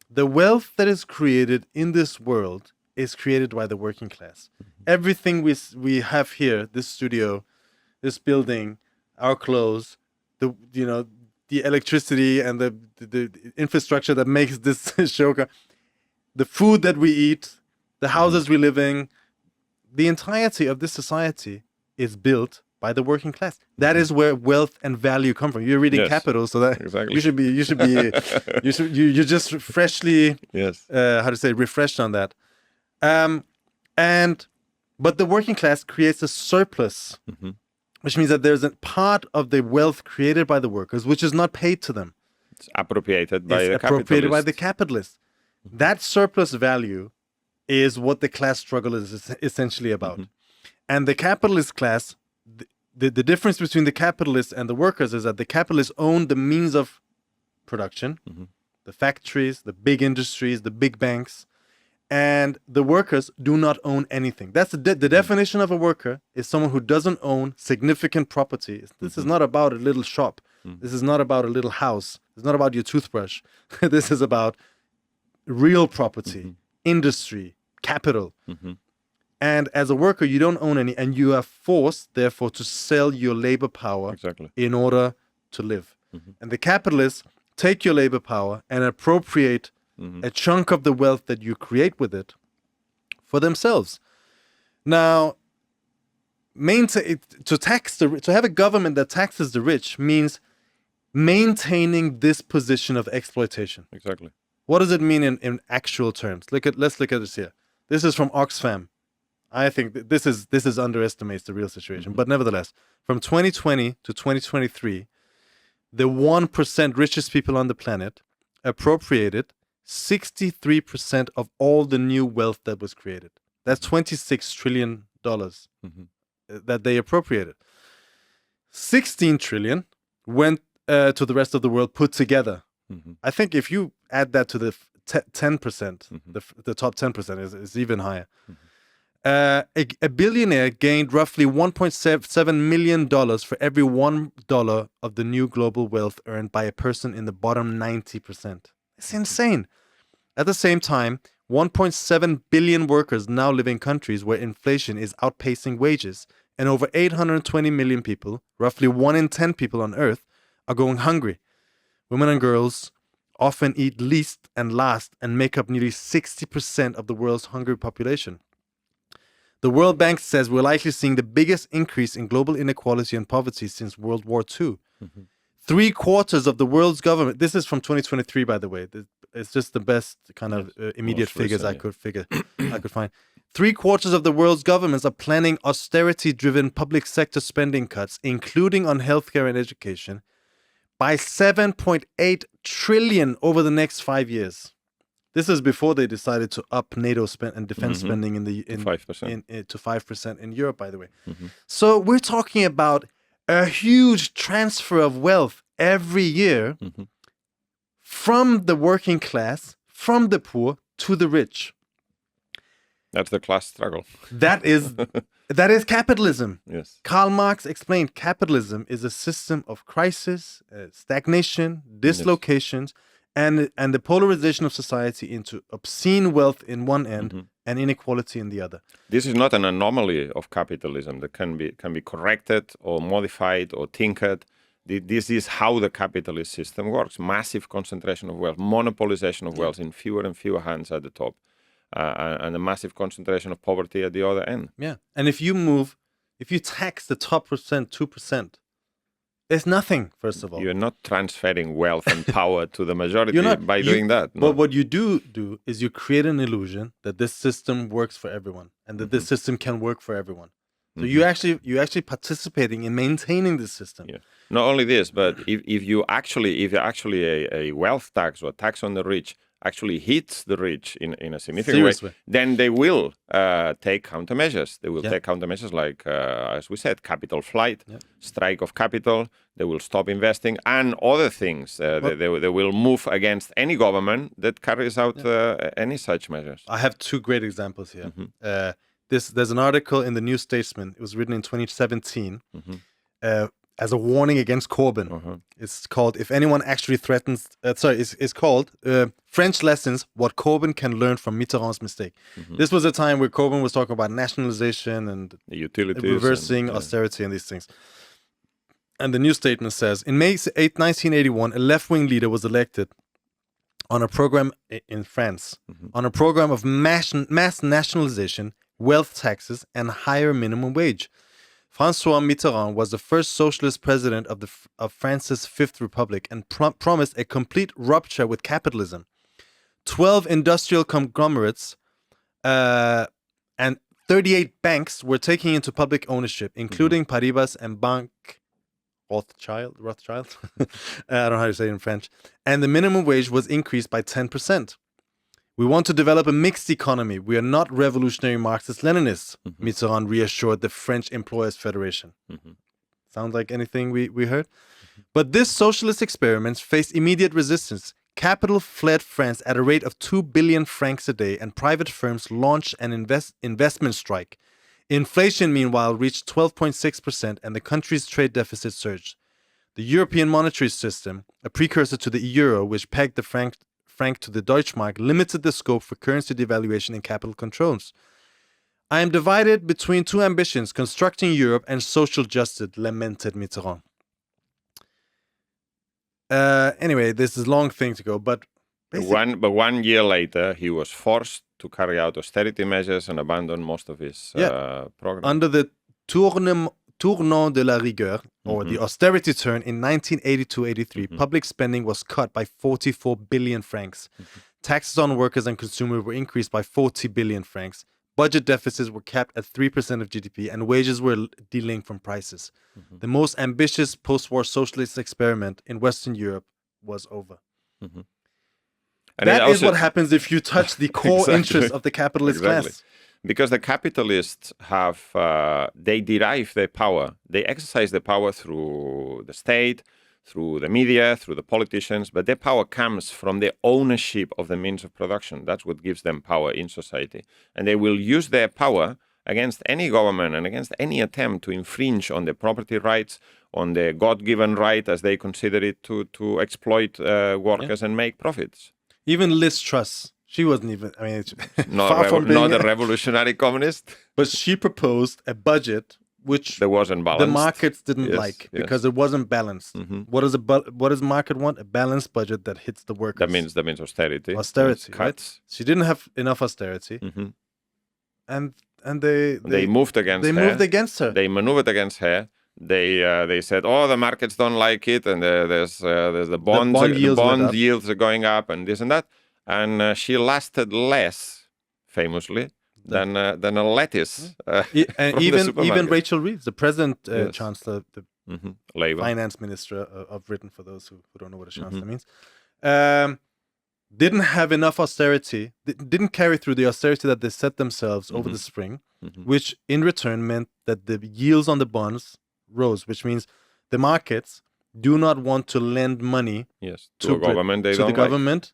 The wealth that is created in this world is created by the working class. Everything we have here, this studio, this building, our clothes, the electricity and the infrastructure that makes this show, the food that we eat, the houses we live in, the entirety of this society is built by the working class. That is where wealth and value come from. You're reading Capital, so that exactly. you're just freshly refreshed on that. But the working class creates a surplus, which means that there's a part of the wealth created by the workers which is not paid to them. It's appropriated by the capitalists. That surplus value is what the class struggle is essentially about. And the capitalist class, the difference between the capitalists and the workers is that the capitalists own the means of production, the factories, the big industries, the big banks. And the workers do not own anything. That's the definition of a worker is someone who doesn't own significant property. This is not about a little shop. This is not about a little house. It's not about your toothbrush. This is about real property, industry, capital. And as a worker, you don't own any, and you are forced, therefore, to sell your labor power in order to live. And the capitalists take your labor power and appropriate a chunk of the wealth that you create with it for themselves. Now, to have a government that taxes the rich means maintaining this position of exploitation. Exactly. What does it mean in actual terms? Let's look at this here. This is from Oxfam. I think this underestimates the real situation. But nevertheless, from 2020 to 2023, the 1% richest people on the planet appropriated 63% of all the new wealth that was created. That's $26 trillion that they appropriated. 16 trillion went to the rest of the world put together. I think if you add that to the 10%, the top 10% is even higher. A billionaire gained roughly $1.7 million for every $1 of the new global wealth earned by a person in the bottom 90%. It's insane. At the same time, 1.7 billion workers now live in countries where inflation is outpacing wages, and over 820 million people, roughly 1 in 10 people on Earth, are going hungry. Women and girls often eat least and last and make up nearly 60% of the world's hungry population. The World Bank says we're likely seeing the biggest increase in global inequality and poverty since World War II. 3/4 of the world's government, this is from 2023, by the way. It's just the best kind of immediate figures I could find. 3/4 of the world's governments are planning austerity-driven public sector spending cuts, including on healthcare and education, by 7.8 trillion over the next 5 years. This is before they decided to up NATO and defense spending in 5%. To 5% in Europe, by the way. So we're talking about a huge transfer of wealth every year from the working class, from the poor to the rich. That's the class struggle. That is capitalism. Yes. Karl Marx explained capitalism is a system of crisis, stagnation, dislocations, and the polarization of society into obscene wealth in one end and inequality in the other. This is not an anomaly of capitalism that can be corrected or modified or tinkered. This is how the capitalist system works. Massive concentration of wealth, monopolization of wealth in fewer and fewer hands at the top, and a massive concentration of poverty at the other end. Yeah. And if you tax the top 2%, it's nothing, first of all. You're not transferring wealth and power to the majority by doing that. No. But what you do is you create an illusion that this system works for everyone and that this system can work for everyone. So you're actually participating in maintaining this system. Yeah. Not only this, but if actually a wealth tax or a tax on the rich actually hits the rich in a significant way, then they will take countermeasures. They will take countermeasures like, as we said, capital flight, strike of capital. They will stop investing and other things. They will move against any government that carries out any such measures. I have two great examples here. There's an article in the New Statesman. It was written in 2017 as a warning against Corbyn. It's called "If Anyone Actually Threatens." It's called "French Lessons: What Corbyn Can Learn from Mitterrand's Mistake." This was a time where Corbyn was talking about nationalization and the utilities, reversing austerity and these things. And the New Statement says, in May 8, 1981, a left-wing leader was elected on a program in France, on a program of mass nationalization, wealth taxes, and higher minimum wage. François Mitterrand was the first socialist president of France's Fifth Republic and promised a complete rupture with capitalism. 12 industrial conglomerates and 38 banks were taken into public ownership, including Paribas and Banque Rothschild. I don't know how to say it in French. And the minimum wage was increased by 10%. We want to develop a mixed economy. We are not revolutionary Marxist-Leninists, Mitterrand reassured the French Employers Federation. Sounds like anything we heard? But this socialist experiment faced immediate resistance. Capital fled France at a rate of 2 billion francs a day, and private firms launched an investment strike. Inflation, meanwhile, reached 12.6%, and the country's trade deficit surged. The European monetary system, a precursor to the euro, which pegged the franc to the Deutschmark, limited the scope for currency devaluation and capital controls. I am divided between two ambitions, constructing Europe and social justice, lamented Mitterrand. Anyway, this is a long thing to go, but... 1 year later, he was forced to carry out austerity measures and abandon most of his program. Under the tournant de la rigueur, or the austerity turn in 1982-83, public spending was cut by 44 billion francs. Taxes on workers and consumers were increased by 40 billion francs. Budget deficits were capped at 3% of GDP, and wages were delinked from prices. The most ambitious post-war socialist experiment in Western Europe was over. And that is what happens if you touch the core interests of the capitalist class. Because the capitalists have, they derive their power. They exercise their power through the state, through the media, through the politicians, but their power comes from the ownership of the means of production. That's what gives them power in society. And they will use their power against any government and against any attempt to infringe on the property rights, on the God-given right, as they consider it, to exploit workers and make profits. Even Liz Truss, she wasn't even, I mean, not a revolutionary communist. But she proposed a budget which that wasn't balanced. The markets didn't like because it wasn't balanced. What does market want? A balanced budget that hits the workers. That means austerity. Austerity, cuts. Right? She didn't have enough austerity, and they moved against her. They moved against her. They maneuvered against her. They said, oh, the markets don't like it, and there's the bond yields are going up, and this and that. And she lasted less, famously, than a lettuce. And even Rachel Reeves, the present chancellor, the finance minister of Britain, for those who don't know what a chancellor means, didn't have enough austerity, didn't carry through the austerity that they set themselves over the spring, which in return meant that the yields on the bonds rose, which means the markets do not want to lend money to the government,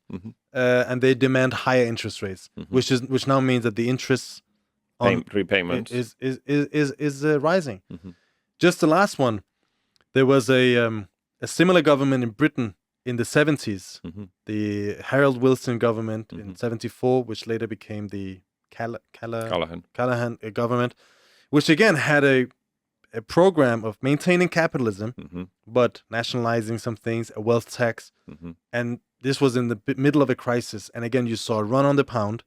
and they demand higher interest rates, which now means that the interest on repayments is rising. Just the last one, there was a similar government in Britain in the 70s, the Harold Wilson government in 74, which later became the Callaghan government, which again had a program of maintaining capitalism, but nationalizing some things, a wealth tax. And this was in the middle of a crisis. And again, you saw a run on the pound.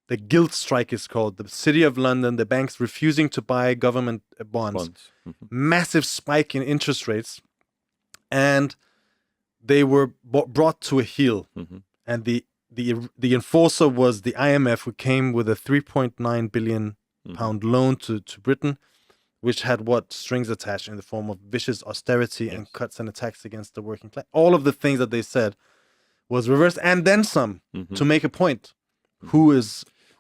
The gilt strike is called. The City of London, the banks refusing to buy government bonds. Massive spike in interest rates. And they were brought to a heel. And the enforcer was the IMF, who came with a 3.9 billion pound loan to Britain, which had strings attached in the form of vicious austerity and cuts and attacks against the working class. All of the things that they said was reversed, and then some, to make a point. So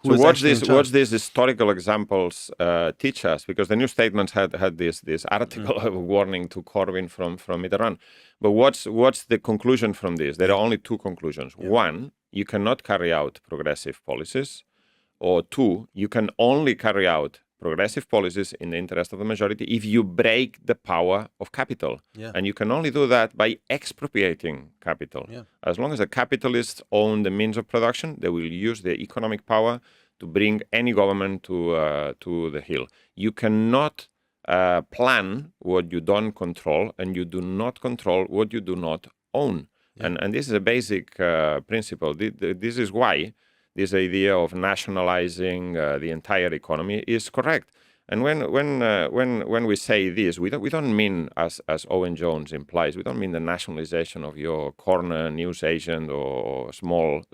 watch these historical examples teach us, because the New Statements had this article of warning to Corbyn from Mitterrand. But what's the conclusion from this? There are only two conclusions. One, you cannot carry out progressive policies, or two, you can only carry out progressive policies in the interest of the majority if you break the power of capital. And you can only do that by expropriating capital. As long as the capitalists own the means of production, they will use their economic power to bring any government to the hill. You cannot plan what you don't control, and you do not control what you do not own. And this is a basic principle. This is why this idea of nationalising the entire economy is correct. And when we say this, we don't mean, as Owen Jones implies, we don't mean the nationalisation of your corner newsagent or small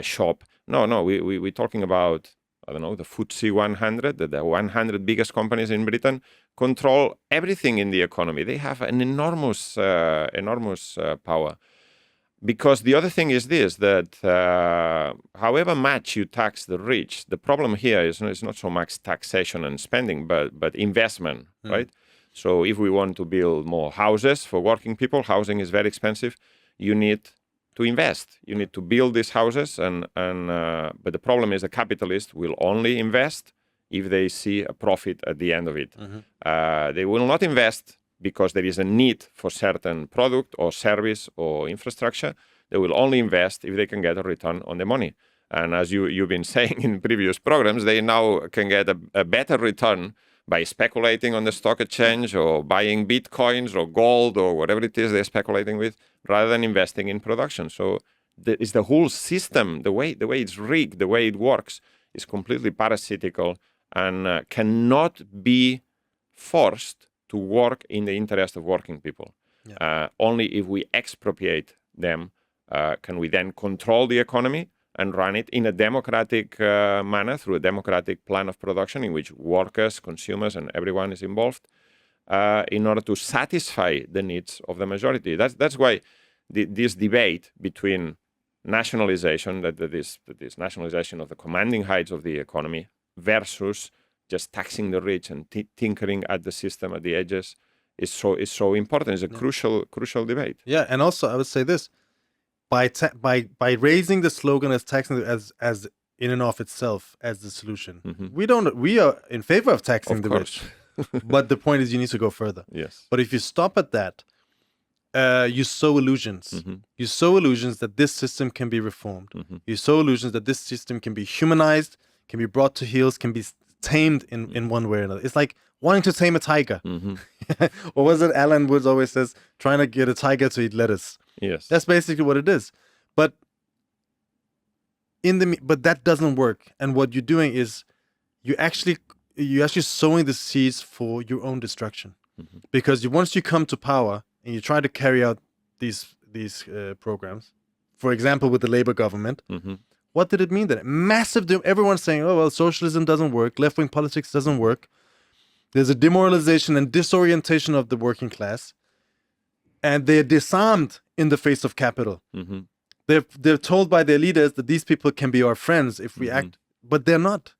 shop. No, we're talking about, I don't know, the FTSE 100, the 100 biggest companies in Britain control everything in the economy. They have an enormous power. Because the other thing is this, that however much you tax the rich, the problem here is not so much taxation and spending, but investment, right? So if we want to build more houses for working people, housing is very expensive. You need to invest. You need to build these houses, but the problem is the capitalist will only invest if they see a profit at the end of it. They will not invest because there is a need for certain product or service or infrastructure. They will only invest if they can get a return on the money. And as you've been saying in previous programs, they now can get a better return by speculating on the stock exchange or buying bitcoins or gold or whatever it is they're speculating with, rather than investing in production. So it's the whole system, the way it's rigged, the way it works, is completely parasitical and cannot be forced to work in the interest of working people. Only if we expropriate them can we then control the economy and run it in a democratic manner through a democratic plan of production in which workers, consumers, and everyone is involved in order to satisfy the needs of the majority. That's why this debate between nationalization, this nationalization of the commanding heights of the economy, versus just taxing the rich and tinkering at the system at the edges is so important. It's a crucial debate. Yeah, and also I would say this: by raising the slogan as taxing as in and of itself as the solution. We are in favor of taxing the rich. But the point is you need to go further. Yes. But if you stop at that, you sow illusions. You sow illusions that this system can be reformed. You sow illusions that this system can be humanized, can be brought to heels, can be tamed in one way or another. It's like wanting to tame a tiger. Or was it Alan Woods always says, trying to get a tiger to eat lettuce. Yes. That's basically what it is. But but that doesn't work. And what you're doing is you're actually sowing the seeds for your own destruction. Because once you come to power and you try to carry out these programs, for example, with the Labour government, what did it mean then? Massive, everyone's saying, oh, well, socialism doesn't work, left-wing politics doesn't work. There's a demoralization and disorientation of the working class. And they're disarmed in the face of capital. They're told by their leaders that these people can be our friends if we act, but they're not.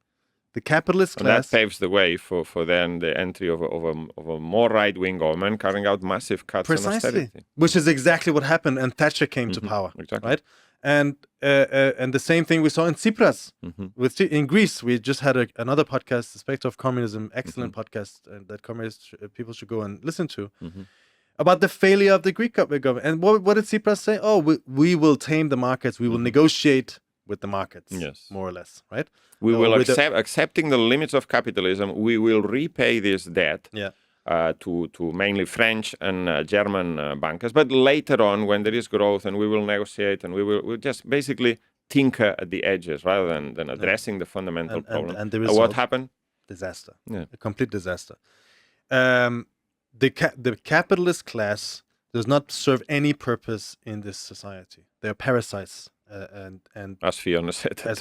The capitalist class. And that paves the way for then the entry of a more right-wing government carrying out massive cuts and austerity. Which is exactly what happened, and Thatcher came to power. Exactly. Right? And the same thing we saw in Tsipras. In Greece, we just had another podcast, The Spectre of Communism, excellent podcast that communist people should go and listen to. About the failure of the Greek government. And what did Tsipras say? Oh, we will tame the markets. We will negotiate with the markets, more or less, right? We will accepting the limits of capitalism, we will repay this debt to mainly French and German bankers. But later on, when there is growth and we will negotiate and we'll just basically tinker at the edges rather than addressing the fundamental problem. And the result, what happened? Disaster. Yeah. A complete disaster. The capitalist class does not serve any purpose in this society. They're parasites. And as Fiona said to this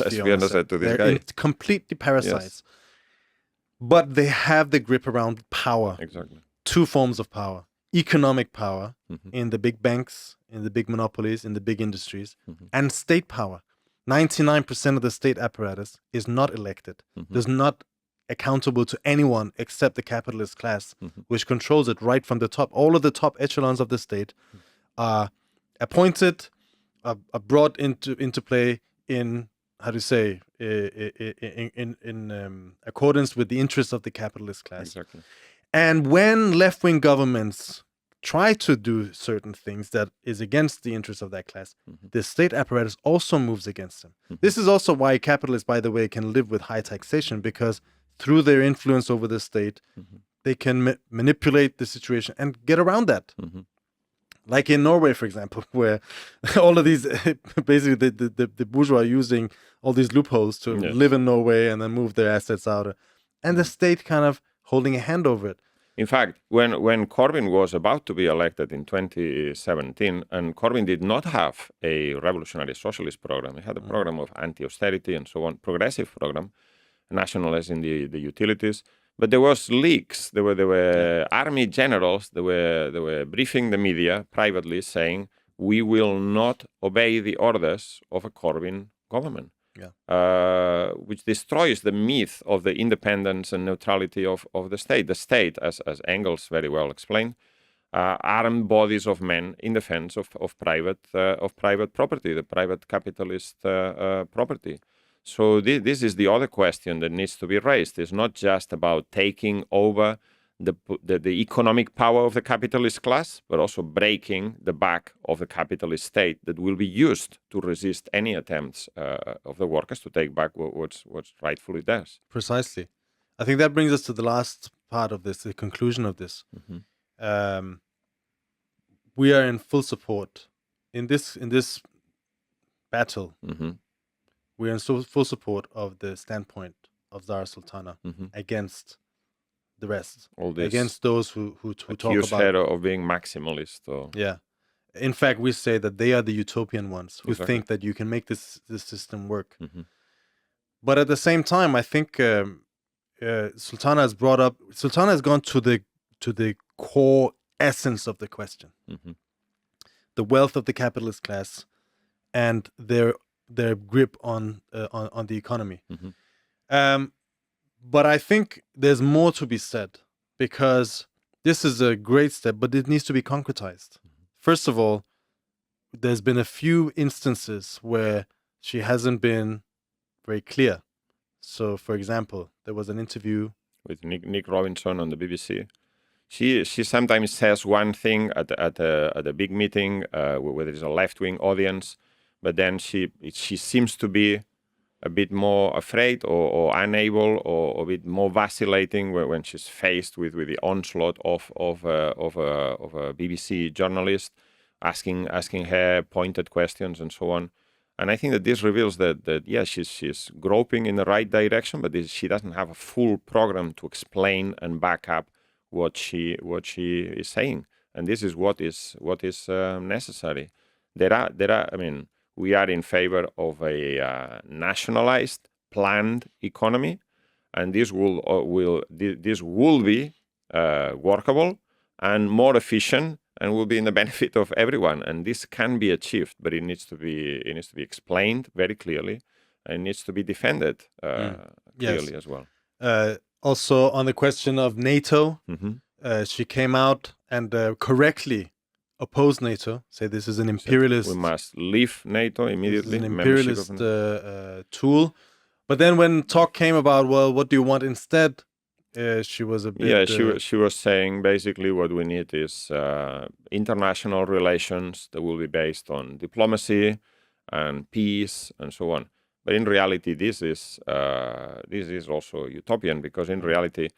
they're guy. Completely parasites. But they have the grip around power. Exactly. Two forms of power. Economic power in the big banks, in the big monopolies, in the big industries, and state power. 99% of the state apparatus is not elected, does not accountable to anyone except the capitalist class, which controls it right from the top. All of the top echelons of the state are appointed, are brought into play in, how do you say, in accordance with the interests of the capitalist class. Exactly. And when left-wing governments try to do certain things that is against the interests of that class, the state apparatus also moves against them. This is also why capitalists, by the way, can live with high taxation, because through their influence over the state, they can manipulate the situation and get around that. Like in Norway, for example, where all of these, basically the bourgeois are using all these loopholes to live in Norway and then move their assets out. And the state kind of holding a hand over it. In fact, when Corbyn was about to be elected in 2017, and Corbyn did not have a revolutionary socialist program, he had a program of anti-austerity and so on, progressive program, nationalising the utilities. But there was leaks. There were army generals. They were briefing the media privately, saying we will not obey the orders of a Corbyn government, which destroys the myth of the independence and neutrality of the state. The state, as Engels very well explained, armed bodies of men in defense of private property, the private capitalist property. So this is the other question that needs to be raised. It's not just about taking over the economic power of the capitalist class, but also breaking the back of the capitalist state that will be used to resist any attempts of the workers to take back what's rightfully theirs. Precisely. I think that brings us to the last part of this, the conclusion of this. We are in full support in this battle. We are in full support of the standpoint of Zarah Sultana against the rest, against those who talk about her of being maximalist. In fact, we say that they are the utopian ones who think that you can make this system work. But at the same time, I think Sultana has gone to the core essence of the question: the wealth of the capitalist class and their grip on the economy. But I think there's more to be said, because this is a great step, but it needs to be concretized. First of all, there's been a few instances where she hasn't been very clear. So, for example, there was an interview with Nick Robinson on the BBC. She sometimes says one thing at a big meeting where there is a left-wing audience, but then she seems to be a bit more afraid or unable or a bit more vacillating when she's faced with the onslaught of a BBC journalist asking her pointed questions and so on. And I think that this reveals that yeah, she's groping in the right direction, but she doesn't have a full program to explain and back up what she is saying. And this is what is necessary. There are. I mean, we are in favor of a nationalized, planned economy, and this will be workable and more efficient, and will be in the benefit of everyone. And this can be achieved, but it needs to be explained very clearly, and it needs to be defended clearly as well. Also, on the question of NATO, she came out and correctly opposed NATO, say this is an imperialist. We must leave NATO immediately. This is an imperialist tool. But then when talk came about, well, what do you want instead? She was a bit... Yeah, she was saying basically what we need is international relations that will be based on diplomacy and peace and so on. But in reality, this is also utopian, because in reality,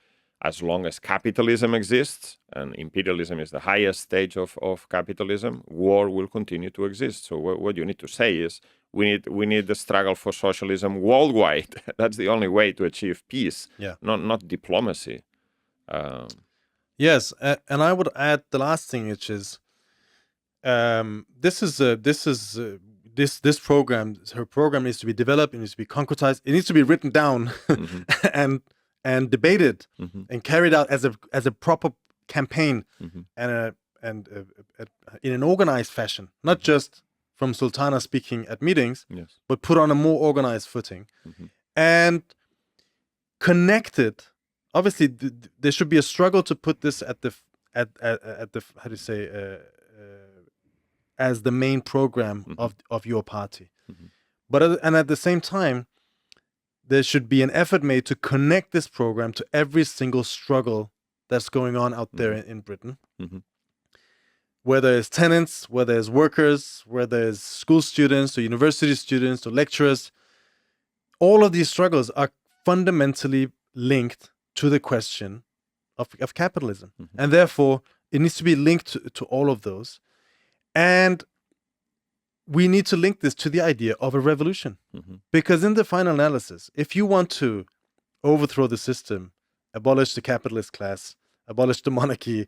as long as capitalism exists, and imperialism is the highest stage of capitalism, war will continue to exist. So what you need to say is we need the struggle for socialism worldwide. That's the only way to achieve peace, not diplomacy. Yes, and I would add the last thing, which is this program. Her program needs to be developed. It needs to be concretized. It needs to be written down and debated and carried out as a proper campaign and in an organized fashion, not just from Sultana speaking at meetings, but put on a more organized footing and connected. Obviously, there should be a struggle to put this at the how do you say as the main program of your party, but at the same time, there should be an effort made to connect this program to every single struggle that's going on out there in Britain. Whether it's tenants, whether it's workers, whether it's school students or university students or lecturers, all of these struggles are fundamentally linked to the question of capitalism. And therefore, it needs to be linked to all of those. And we need to link this to the idea of a revolution. Because in the final analysis, if you want to overthrow the system, abolish the capitalist class, abolish the monarchy,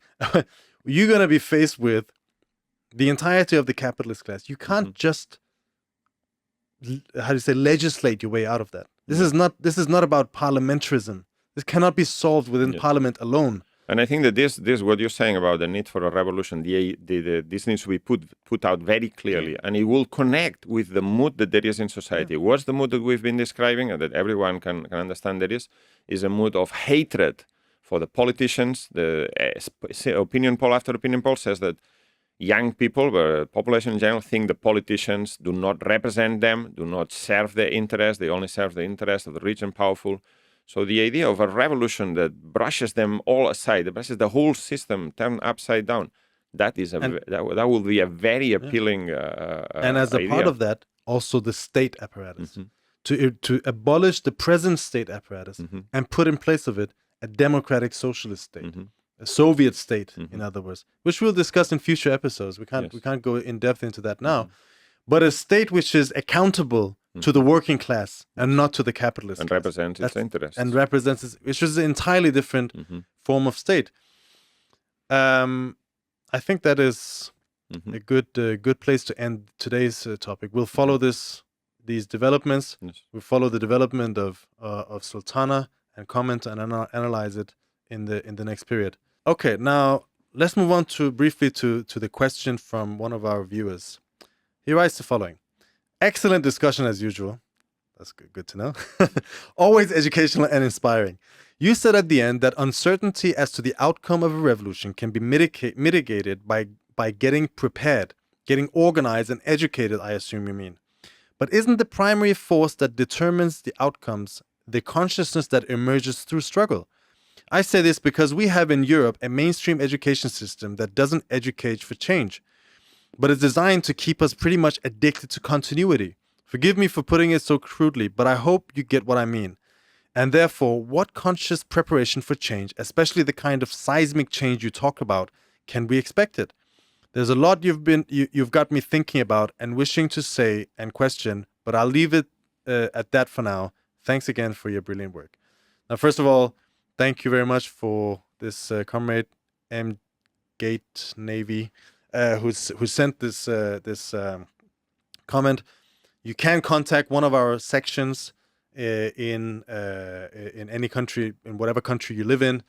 you're going to be faced with the entirety of the capitalist class. You can't just, how do you say, legislate your way out of that. This is not about parliamentarism. This cannot be solved within parliament alone. And I think that this what you're saying about the need for a revolution, this needs to be put out very clearly, and it will connect with the mood that there is in society. What's the mood that we've been describing, and that everyone can understand there is a mood of hatred for the politicians. The opinion poll after opinion poll says that young people, the population in general, think the politicians do not represent them, do not serve their interests. They only serve the interests of the rich and powerful. So the idea of a revolution that brushes them all aside, that brushes the whole system turned upside down, that will be a very appealing and as a idea. part of that, also the state apparatus. To abolish the present state apparatus and put in place of it a democratic socialist state, a Soviet state, in other words, which we'll discuss in future episodes. We can't go in depth into that now, but a state which is accountable to the working class and not to the capitalist and class. represents its interests. And represents it, which is an entirely different form of state. I think that is a good place to end today's topic. We'll follow these developments. We'll follow the development of Sultana and comment and analyze it in the next period. Okay, now let's move on briefly to the question from one of our viewers. He writes the following. Excellent discussion as usual. That's good to know. Always educational and inspiring. You said at the end that uncertainty as to the outcome of a revolution can be mitigated by getting prepared, getting organized and educated, I assume you mean. But isn't the primary force that determines the outcomes the consciousness that emerges through struggle? I say this because we have in Europe a mainstream education system that doesn't educate for change, but is designed to keep us pretty much addicted to continuity. Forgive me for putting it so crudely, but I hope you get what I mean. And therefore, what conscious preparation for change, especially the kind of seismic change you talk about, can be expected? There's a lot you've got me thinking about and wishing to say and question, but I'll leave it at that for now. Thanks again for your brilliant work. Now, first of all, thank you very much for this comrade M. Gate Navy, who sent this comment. You can contact one of our sections in any country, in whatever country you live in.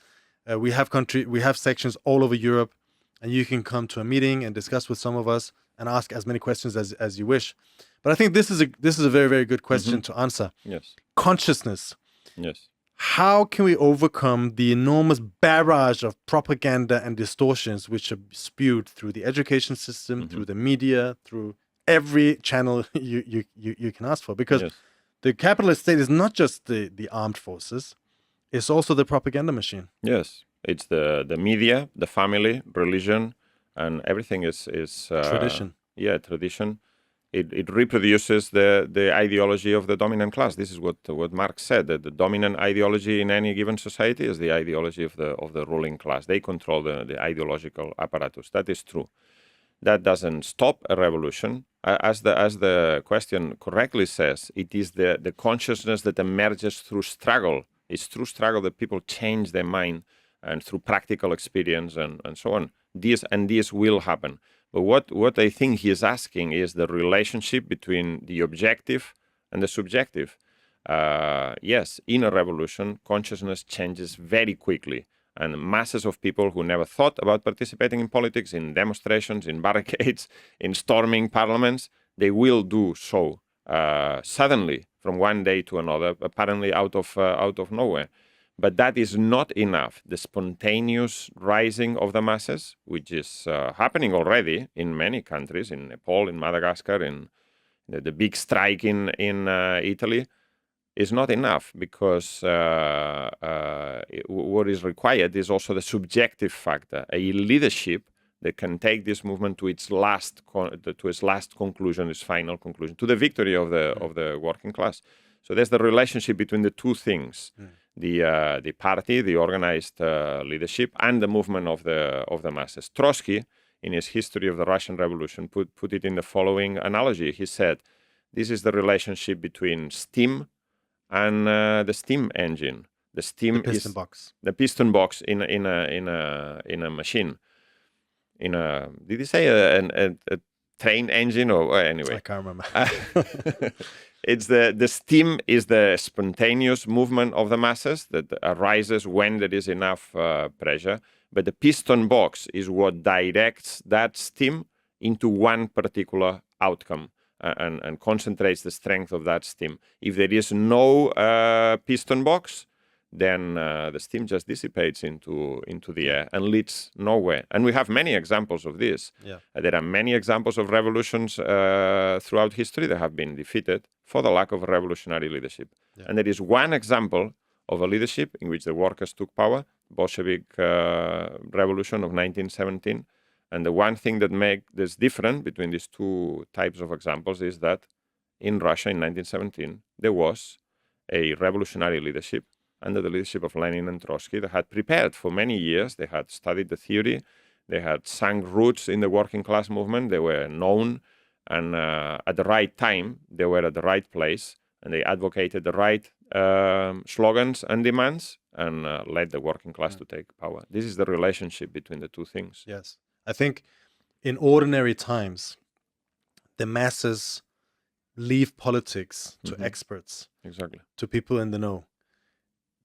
We have sections all over Europe, and you can come to a meeting and discuss with some of us and ask as many questions as you wish. But I think this is a very, very good question to answer. Yes. Consciousness. Yes. How can we overcome the enormous barrage of propaganda and distortions which are spewed through the education system, through the media, through every channel you can ask for? Because the capitalist state is not just the armed forces, it's also the propaganda machine. Yes. It's the media, the family, religion, and everything is tradition. Yeah, tradition. It reproduces the ideology of the dominant class. This is what Marx said, that the dominant ideology in any given society is the ideology of the ruling class. They control the ideological apparatus. That is true. That doesn't stop a revolution. As the question correctly says, it is the consciousness that emerges through struggle. It's through struggle that people change their mind, and through practical experience and so on. This will happen. But what I think he is asking is the relationship between the objective and the subjective. Yes, in a revolution, consciousness changes very quickly. And masses of people who never thought about participating in politics, in demonstrations, in barricades, in storming parliaments, they will do so suddenly from one day to another, apparently out of nowhere. But that is not enough. The spontaneous rising of the masses, which is happening already in many countries, in Nepal, in Madagascar, in the big strike in Italy, is not enough, because what is required is also the subjective factor, a leadership that can take this movement to its last conclusion, its final conclusion, to the victory of the working class. So there's the relationship between the two things. The party, the organized leadership, and the movement of the masses. Trotsky, in his History of the Russian Revolution, put it in the following analogy. He said, this is the relationship between steam and the steam engine. The steam piston is box. The piston box in a machine. Did he say a train engine or anyway? I can't remember. It's the steam is the spontaneous movement of the masses that arises when there is enough pressure. But the piston box is what directs that steam into one particular outcome and concentrates the strength of that steam. If there is no piston box, then the steam just dissipates into the air and leads nowhere. And we have many examples of this. Yeah. There are many examples of revolutions throughout history that have been defeated for the lack of revolutionary leadership. Yeah. And there is one example of a leadership in which the workers took power, Bolshevik revolution of 1917. And the one thing that makes this different between these two types of examples is that in Russia in 1917, there was a revolutionary leadership under the leadership of Lenin and Trotsky. They had prepared for many years. They had studied the theory. They had sunk roots in the working class movement. They were known. And at the right time, they were at the right place. And they advocated the right slogans and demands and led the working class to take power. This is the relationship between the two things. Yes. I think in ordinary times, the masses leave politics to experts. Exactly. To people in the know.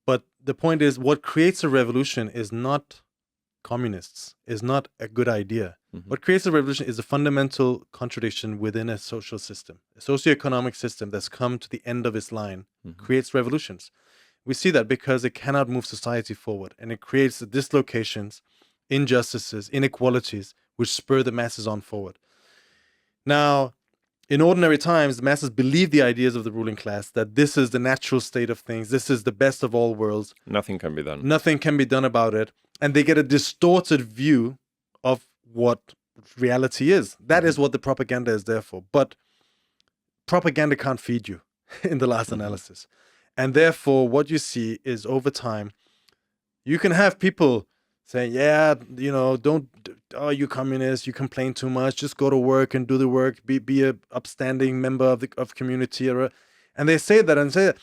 But the point is, what creates a revolution is not communists, is not a good idea. What creates a revolution is a fundamental contradiction within a social system. A socioeconomic system that's come to the end of its line creates revolutions. We see that because it cannot move society forward, and it creates dislocations, injustices, inequalities, which spur the masses on forward. Now, in ordinary times, the masses believe the ideas of the ruling class, that this is the natural state of things, this is the best of all worlds. Nothing can be done. Nothing can be done about it. And they get a distorted view of what reality is. That is what the propaganda is there for. But propaganda can't feed you in the last analysis. And therefore, what you see is over time, you can have people saying, yeah, oh, you communists, you complain too much, just go to work and do the work, be a upstanding member of community. And they say that and say that.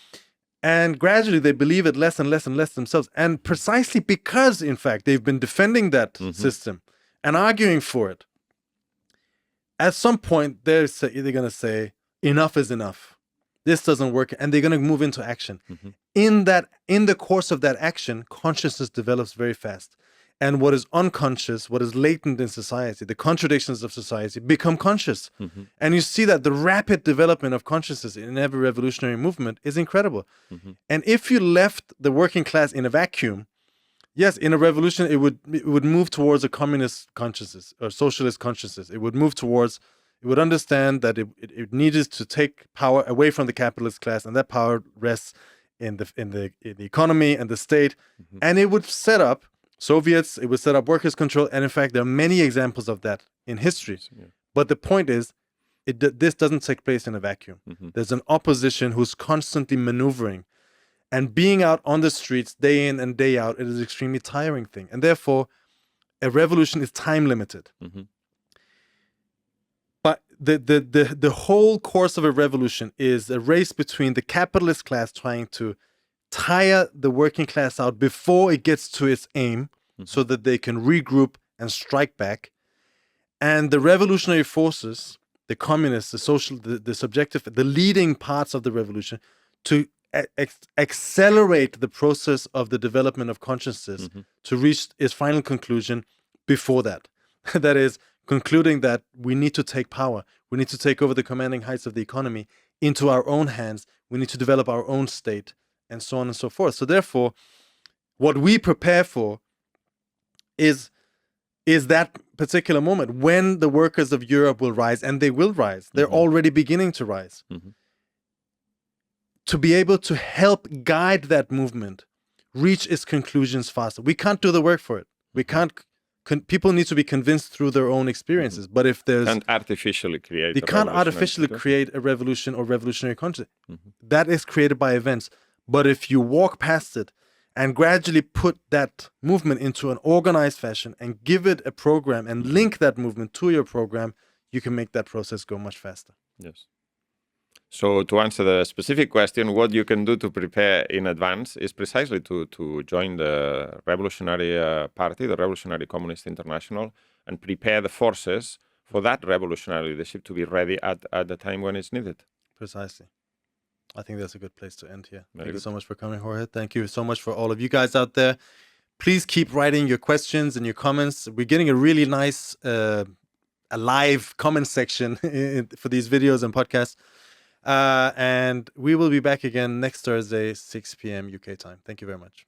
And gradually they believe it less and less and less themselves. And precisely because, in fact, they've been defending that system and arguing for it, at some point they're going to say, enough is enough. This doesn't work. And they're going to move into action. In the course of that action, consciousness develops very fast. And what is unconscious, what is latent in society, the contradictions of society become conscious. And you see that the rapid development of consciousness in every revolutionary movement is incredible. And if you left the working class in a vacuum, yes, in a revolution, it would move towards a communist consciousness or socialist consciousness. It would understand that it needed to take power away from the capitalist class, and that power rests in the economy and the state. And it would set up Soviets, it would set up workers' control, and in fact, there are many examples of that in history. But the point is, this doesn't take place in a vacuum. There's an opposition who's constantly maneuvering, and being out on the streets day in and day out, it is an extremely tiring thing. And therefore, a revolution is time limited. But the whole course of a revolution is a race between the capitalist class trying to tire the working class out before it gets to its aim, so that they can regroup and strike back, and the revolutionary forces, the communists, the social, the subjective, the leading parts of the revolution, to accelerate the process of the development of consciousness to reach its final conclusion before that. That is, concluding that we need to take power, we need to take over the commanding heights of the economy into our own hands, we need to develop our own state, and so on and so forth. So therefore, what we prepare for is that particular moment when the workers of Europe will rise, and they will rise. They're already beginning to rise. To be able to help guide that movement, reach its conclusions faster. We can't do the work for it. We can't. People need to be convinced through their own experiences. But if there's... Can't artificially create... They can't artificially create a revolution or revolutionary consciousness. That is created by events. But if you walk past it and gradually put that movement into an organized fashion and give it a program and link that movement to your program, you can make that process go much faster. Yes. So to answer the specific question, what you can do to prepare in advance is precisely to join the Revolutionary Party, the Revolutionary Communist International, and prepare the forces for that revolutionary leadership to be ready at the time when it's needed. Precisely. I think that's a good place to end here. Thank you so much for coming, Jorge. Thank you so much for all of you guys out there. Please keep writing your questions and your comments. We're getting a really nice, live comment section for these videos and podcasts. And we will be back again next Thursday, 6 p.m. UK time. Thank you very much.